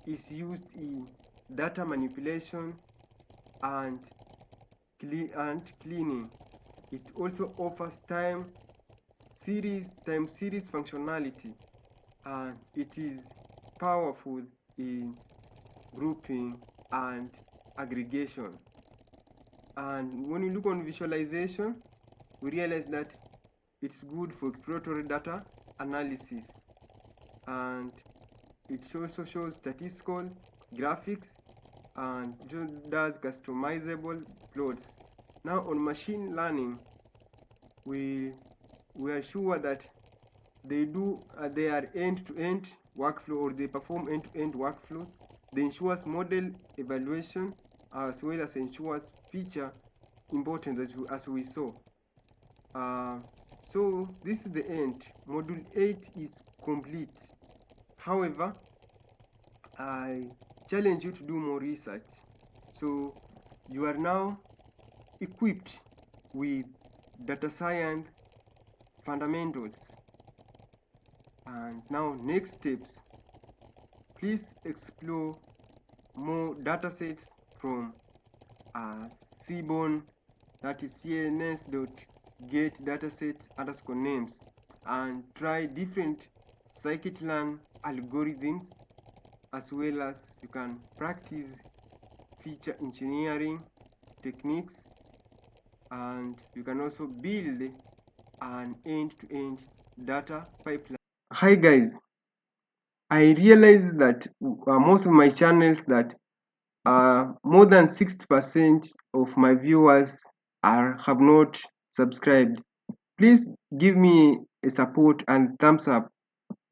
is used in data manipulation and cleaning. It also offers time series functionality, and it is powerful in grouping and aggregation. And when you look on visualization, we realize that it's good for exploratory data analysis, and it also shows statistical graphics and does customizable plots. Now on machine learning, we are sure that they are end-to-end workflow, or they perform end-to-end workflows. They ensures model evaluation as well as ensures feature importance, as we saw. So this is the end. Module 8 is complete. However, I challenge you to do more research. So you are now equipped with data science fundamentals. And now next steps, please explore more datasets from Seaborn, that is cns.get dataset_names, and try different scikit-learn algorithms, as well as you can practice feature engineering techniques, and you can also build an end-to-end data pipeline. Hi guys, I realized that most of my channels that more than 60% of my viewers have not subscribed. Please give me a support and thumbs up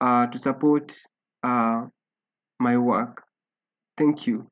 to support my work. Thank you.